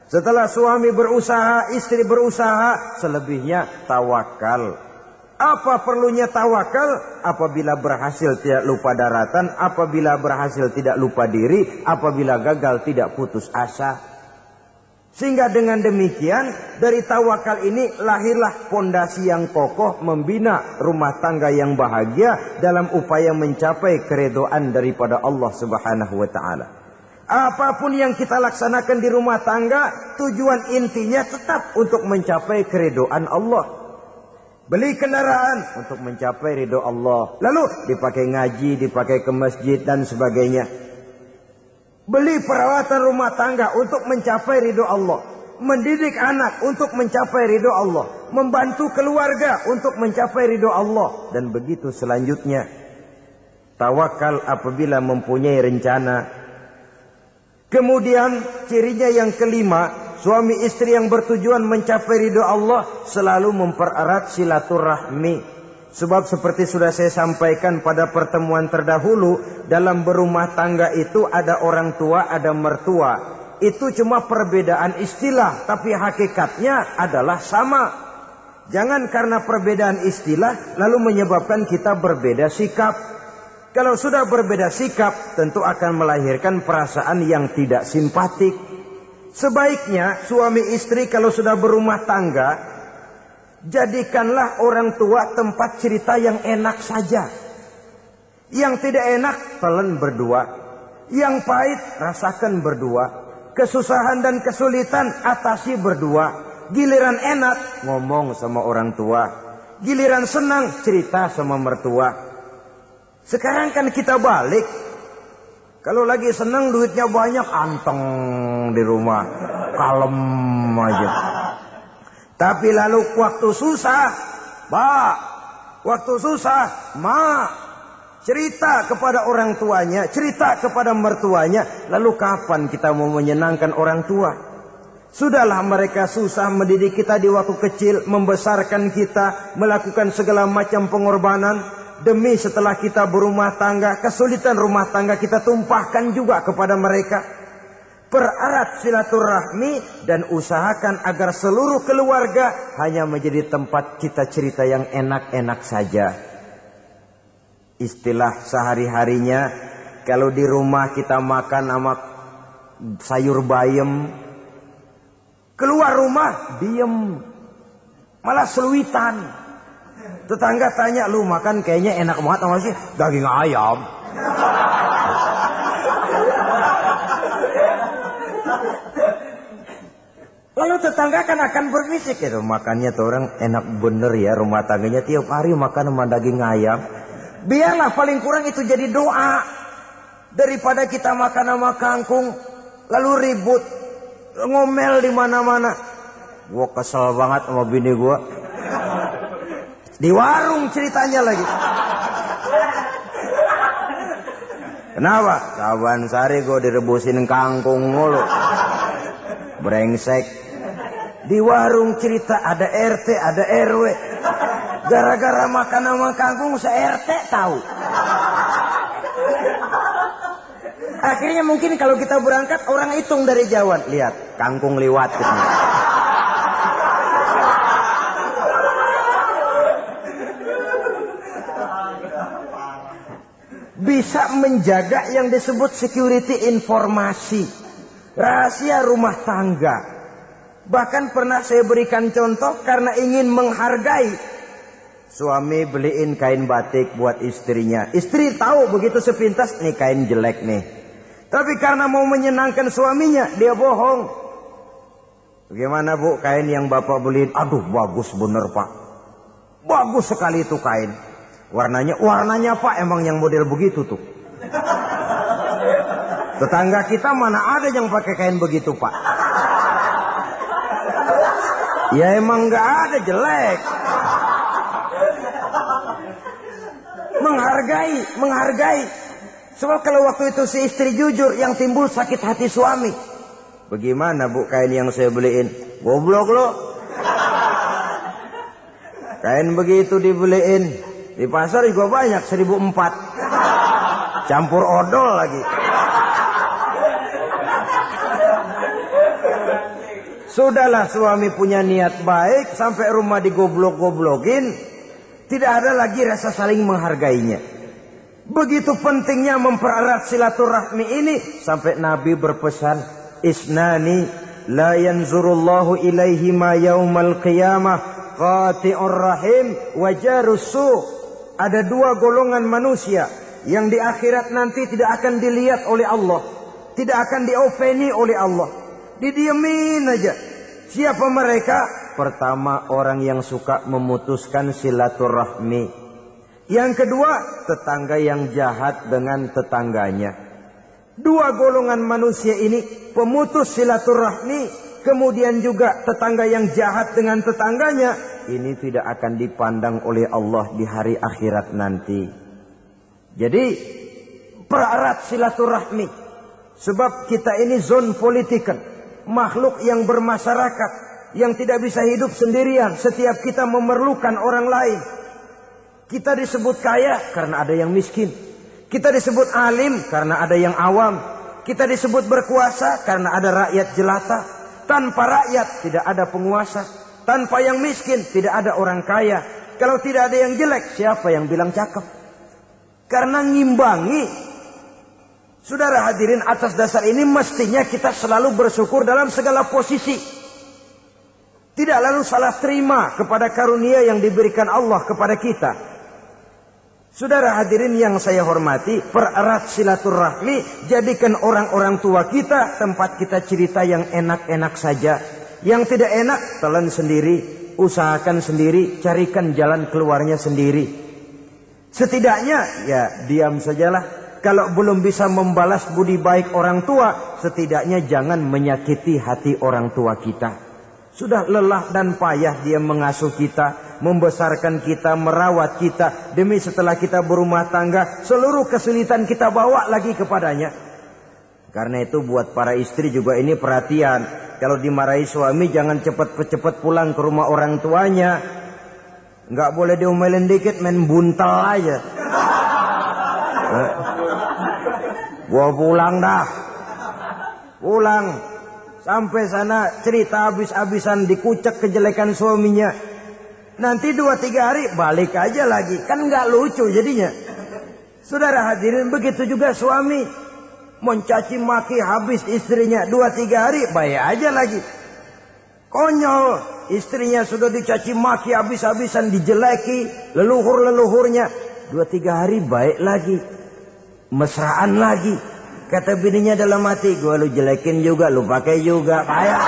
Setelah suami berusaha, istri berusaha, selebihnya tawakal. Apa perlunya tawakal? Apabila berhasil tidak lupa daratan, apabila berhasil tidak lupa diri, apabila gagal tidak putus asa. Sehingga dengan demikian, dari tawakal ini lahirlah pondasi yang kokoh membina rumah tangga yang bahagia dalam upaya mencapai keridhaan daripada Allah Subhanahu wa taala. Apapun yang kita laksanakan di rumah tangga, tujuan intinya tetap untuk mencapai keridhaan Allah. Beli kendaraan untuk mencapai ridho Allah. Lalu dipakai ngaji, dipakai ke masjid dan sebagainya. Beli peralatan rumah tangga untuk mencapai ridho Allah. Mendidik anak untuk mencapai ridho Allah. Membantu keluarga untuk mencapai ridho Allah. Dan begitu selanjutnya. Tawakal apabila mempunyai rencana. Kemudian cirinya yang kelima, suami istri yang bertujuan mencapai ridho Allah selalu mempererat silaturahmi. Sebab seperti sudah saya sampaikan pada pertemuan terdahulu, dalam berumah tangga itu ada orang tua, ada mertua. Itu cuma perbedaan istilah, tapi hakikatnya adalah sama. Jangan karena perbedaan istilah lalu menyebabkan kita berbeda sikap. Kalau sudah berbeda sikap, tentu akan melahirkan perasaan yang tidak simpatik. Sebaiknya suami istri kalau sudah berumah tangga, jadikanlah orang tua tempat cerita yang enak saja. Yang tidak enak, telan berdua. Yang pahit, rasakan berdua. Kesusahan dan kesulitan, atasi berdua. Giliran enak, ngomong sama orang tua. Giliran senang, cerita sama mertua. Sekarang kan kita balik. Kalau lagi senang duitnya banyak, anteng di rumah. Kalem aja. Tapi lalu waktu susah, waktu susah, cerita kepada orang tuanya, cerita kepada mertuanya. Lalu kapan kita mau menyenangkan orang tua? Sudahlah mereka susah mendidik kita di waktu kecil, membesarkan kita, melakukan segala macam pengorbanan. Demi setelah kita berumah tangga, kesulitan rumah tangga kita tumpahkan juga kepada mereka. Pererat silaturahmi dan usahakan agar seluruh keluarga hanya menjadi tempat kita cerita yang enak-enak saja. Istilah sehari-harinya, kalau di rumah kita makan sama sayur bayam, keluar rumah diem, malah seluitan. Tetangga tanya, lu makan kayaknya enak banget sama sih, daging ayam. Lalu tetangga kan akan berbisik, ya makannya tuh orang enak bener ya, rumah tangganya tiap hari makan sama daging ayam. Biarlah paling kurang itu jadi doa. Daripada kita makan sama kangkung lalu ribut, ngomel di mana-mana. Gua kesel banget sama bini gua. Di warung ceritanya lagi. Kenapa? Saban sari gue direbusin kangkung mulu. Brengsek. Di warung cerita ada RT, ada RW. Gara-gara makan sama kangkung se-RT tahu. Akhirnya mungkin kalau kita berangkat orang hitung dari jauhan. Lihat, kangkung liwat gitu. Bisa menjaga yang disebut security informasi, rahasia rumah tangga. Bahkan pernah saya berikan contoh karena ingin menghargai. Suami beliin kain batik buat istrinya. Istri tahu begitu sepintas, nih kain jelek nih. Tapi karena mau menyenangkan suaminya, dia bohong. Bagaimana bu, kain yang bapak beliin? Aduh bagus bener pak. Bagus sekali itu kain. Warnanya pak emang yang model begitu tuh. Tetangga kita mana ada yang pakai kain begitu pak. Ya emang nggak ada, jelek. Menghargai. Sebab kalau waktu itu si istri jujur, yang timbul sakit hati suami. Bagaimana bu kain yang saya beliin? Goblok lo. Kain begitu dibeliin. Di pasar juga banyak 1.400. Campur odol lagi. Sudahlah suami punya niat baik, sampai rumah digoblok-goblokin. Tidak ada lagi rasa saling menghargainya. Begitu pentingnya mempererat silaturahmi ini, sampai Nabi berpesan, isnani la yanzurullahu ilaihima yaumal qiyamah qati'ur rahim wa jarus su'. Ada dua golongan manusia yang di akhirat nanti tidak akan dilihat oleh Allah, tidak akan diopeni oleh Allah, didiemin aja. Siapa mereka? Pertama, orang yang suka memutuskan silaturahmi. Yang kedua, tetangga yang jahat dengan tetangganya. Dua golongan manusia ini, pemutus silaturahmi, kemudian juga tetangga yang jahat dengan tetangganya, ini tidak akan dipandang oleh Allah di hari akhirat nanti. Jadi, pererat silaturahmi. Sebab kita ini zon politikan, makhluk yang bermasyarakat, yang tidak bisa hidup sendirian. Setiap kita memerlukan orang lain. Kita disebut kaya karena ada yang miskin. Kita disebut alim karena ada yang awam. Kita disebut berkuasa karena ada rakyat jelata. Tanpa rakyat tidak ada penguasa. Tanpa yang miskin tidak ada orang kaya. Kalau tidak ada yang jelek, siapa yang bilang cakep? Karena ngimbangi. Saudara hadirin, atas dasar ini mestinya kita selalu bersyukur dalam segala posisi. Tidak lalu salah terima kepada karunia yang diberikan Allah kepada kita. Saudara hadirin yang saya hormati, pererat silaturahmi, jadikan orang-orang tua kita tempat kita cerita yang enak-enak saja. Yang tidak enak, telan sendiri, usahakan sendiri, carikan jalan keluarnya sendiri. Setidaknya, ya diam sajalah. Kalau belum bisa membalas budi baik orang tua, setidaknya jangan menyakiti hati orang tua kita. Sudah lelah dan payah dia mengasuh kita, membesarkan kita, merawat kita. Demi setelah kita berumah tangga, seluruh kesulitan kita bawa lagi kepadanya. Karena itu buat para istri juga ini perhatian. Kalau dimarahi suami, jangan cepat-cepat pulang ke rumah orang tuanya. Nggak boleh diomelin dikit, main buntal aja. Gua pulang dah. Pulang. Sampai sana cerita habis-habisan, dikucek kejelekan suaminya. Nanti 2-3 hari balik aja lagi. Kan nggak lucu jadinya. Saudara hadirin, begitu juga suami. Mencaci maki habis istrinya, 2-3 hari baik aja lagi. Konyol. Istrinya sudah dicaci maki habis-habisan, dijeleki leluhur-leluhurnya. 2-3 hari baik lagi. Mesraan lagi. Kata bininya dalam hati, gua lu jelekin juga, lu pakai juga, kayak.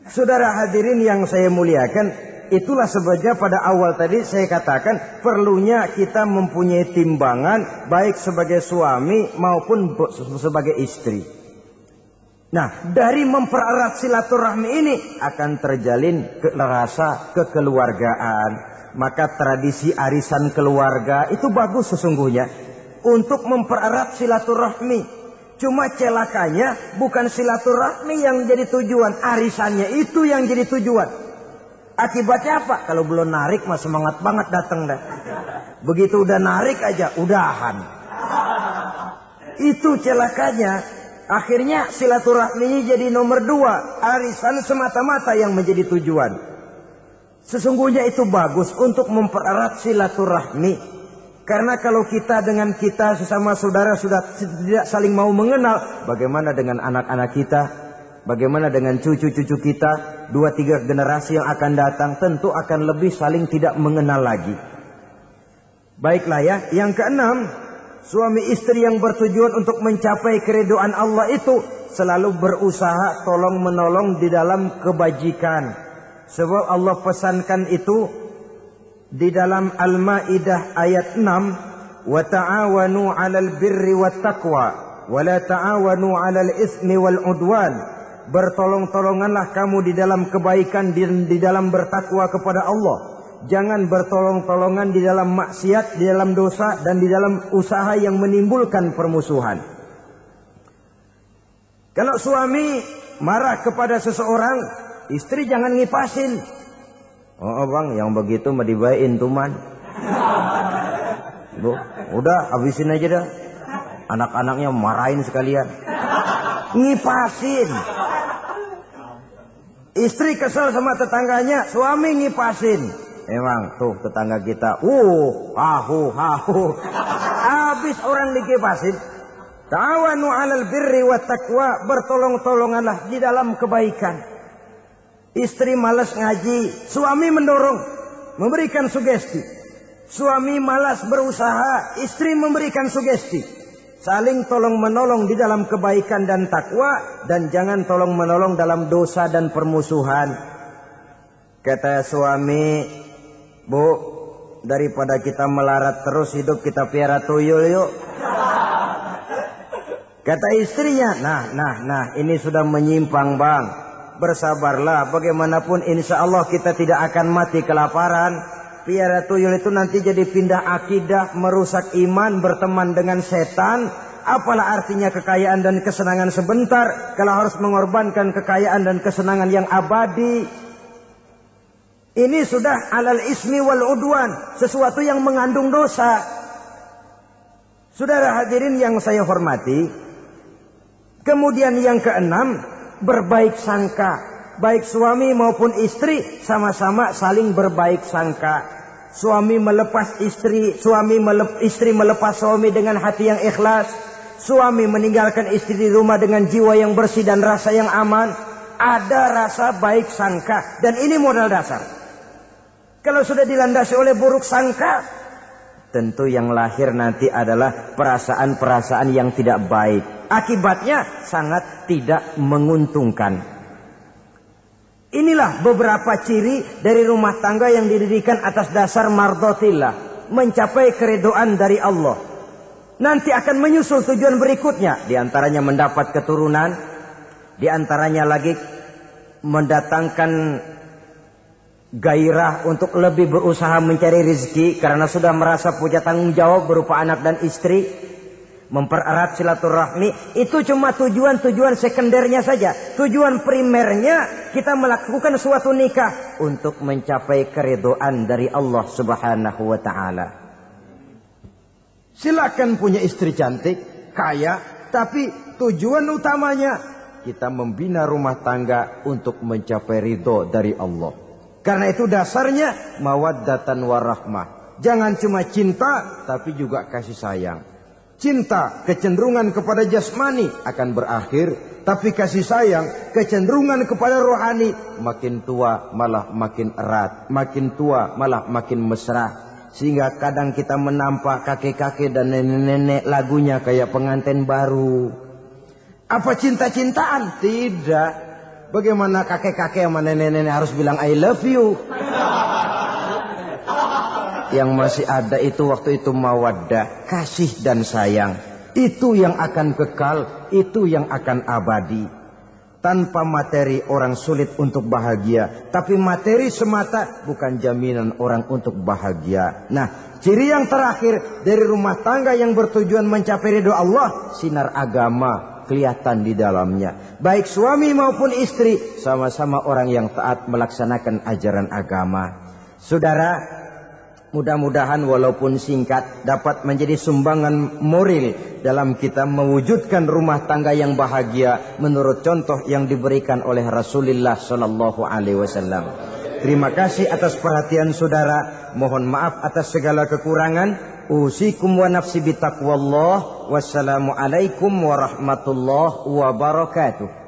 Saudara hadirin yang saya muliakan, itulah sebabnya pada awal tadi saya katakan perlunya kita mempunyai timbangan baik sebagai suami maupun sebagai istri. Nah, dari mempererat silaturahmi ini akan terjalin rasa kekeluargaan. Maka tradisi arisan keluarga itu bagus sesungguhnya untuk mempererat silaturahmi. Cuma celakanya bukan silaturahmi yang jadi tujuan, arisannya itu yang jadi tujuan. Akibatnya apa? Kalau belum narik mah semangat banget datang dah. Begitu udah narik aja udahan. Itu celakanya. Akhirnya silaturahmi jadi nomor 2. Arisan semata-mata yang menjadi tujuan. Sesungguhnya itu bagus untuk mempererat silaturahmi. Karena kalau kita dengan kita sesama saudara sudah tidak saling mau mengenal, bagaimana dengan anak-anak kita? Bagaimana dengan cucu-cucu kita? 2-3 generasi yang akan datang tentu akan lebih saling tidak mengenal lagi. Baiklah ya, yang keenam, suami istri yang bertujuan untuk mencapai keridhaan Allah itu selalu berusaha tolong menolong di dalam kebajikan. Sebab Allah pesankan itu di dalam Al-Maidah ayat 6, wa ta'awanu 'alal birri wat taqwa wa la ta'awanu 'alal itsmi wal 'udwan. Bertolong-tolonganlah kamu di dalam kebaikan dan di dalam bertakwa kepada Allah. Jangan bertolong-tolongan di dalam maksiat, di dalam dosa dan di dalam usaha yang menimbulkan permusuhan. Kalau suami marah kepada seseorang, istri jangan ngipasin. Oh bang, yang begitu mah dibayain tuman. Bu, udah habisin aja dah. Anak-anaknya marahin sekalian. Ngipasin. Istri kesel sama tetangganya, suami ngipasin. Emang tuh tetangga kita, hahu. Habis orang dikipasin. Ta'awanu 'alal birri wat taqwa, bertolong-tolonganlah di dalam kebaikan. Istri malas ngaji, suami mendorong, memberikan sugesti. Suami malas berusaha, istri memberikan sugesti. Saling tolong menolong di dalam kebaikan dan takwa, dan jangan tolong menolong dalam dosa dan permusuhan. Kata suami, Bu, daripada kita melarat terus hidup, kita piara tuyul yuk. Kata istrinya, nah, ini sudah menyimpang bang. Bersabarlah, bagaimanapun insya Allah kita tidak akan mati kelaparan. Piara tuyul itu nanti jadi pindah akidah, merusak iman, berteman dengan setan. Apalah artinya kekayaan dan kesenangan sebentar kalau harus mengorbankan kekayaan dan kesenangan yang abadi. Ini sudah alal ismi wal udwan, sesuatu yang mengandung dosa. Saudara hadirin yang saya hormati, kemudian yang keenam, berbaik sangka. Baik suami maupun istri sama-sama saling berbaik sangka. Suami melepas istri, istri melepas suami dengan hati yang ikhlas. Suami meninggalkan istri di rumah dengan jiwa yang bersih dan rasa yang aman. Ada rasa baik sangka, dan ini modal dasar. Kalau sudah dilandasi oleh buruk sangka, tentu yang lahir nanti adalah perasaan-perasaan yang tidak baik. Akibatnya sangat tidak menguntungkan. Inilah beberapa ciri dari rumah tangga yang didirikan atas dasar mardhatillah, mencapai keridhaan dari Allah. Nanti akan menyusul tujuan berikutnya, di antaranya mendapat keturunan, di antaranya lagi mendatangkan gairah untuk lebih berusaha mencari rezeki karena sudah merasa punya tanggung jawab berupa anak dan istri. Mempererat silaturahmi, itu cuma tujuan-tujuan sekundernya saja. Tujuan primernya kita melakukan suatu nikah untuk mencapai keridhaan dari Allah Subhanahu wa taala. Silakan punya istri cantik, kaya, tapi tujuan utamanya kita membina rumah tangga untuk mencapai ridho dari Allah. Karena itu dasarnya mawaddatan warahmah. Jangan cuma cinta, tapi juga kasih sayang. Cinta, kecenderungan kepada jasmani akan berakhir, tapi kasih sayang, kecenderungan kepada rohani, makin tua malah makin erat, makin tua malah makin mesra. Sehingga kadang kita menampak kakek-kakek dan nenek-nenek lagunya kayak pengantin baru. Apa cinta-cintaan? Tidak. Bagaimana kakek-kakek sama nenek-nenek harus bilang I love you? Yang masih ada itu waktu itu mawaddah, kasih dan sayang. Itu yang akan kekal, itu yang akan abadi. Tanpa materi orang sulit untuk bahagia, tapi materi semata bukan jaminan orang untuk bahagia. Nah, ciri yang terakhir dari rumah tangga yang bertujuan mencapai ridho Allah, sinar agama kelihatan di dalamnya. Baik suami maupun istri sama-sama orang yang taat melaksanakan ajaran agama. Saudara, mudah-mudahan walaupun singkat dapat menjadi sumbangan moral dalam kita mewujudkan rumah tangga yang bahagia menurut contoh yang diberikan oleh Rasulullah sallallahu alaihi wasallam. Terima kasih atas perhatian saudara. Mohon maaf atas segala kekurangan. Usikum wa nafsi bitaqwallah. Wassalamualaikum warahmatullahi wabarakatuh.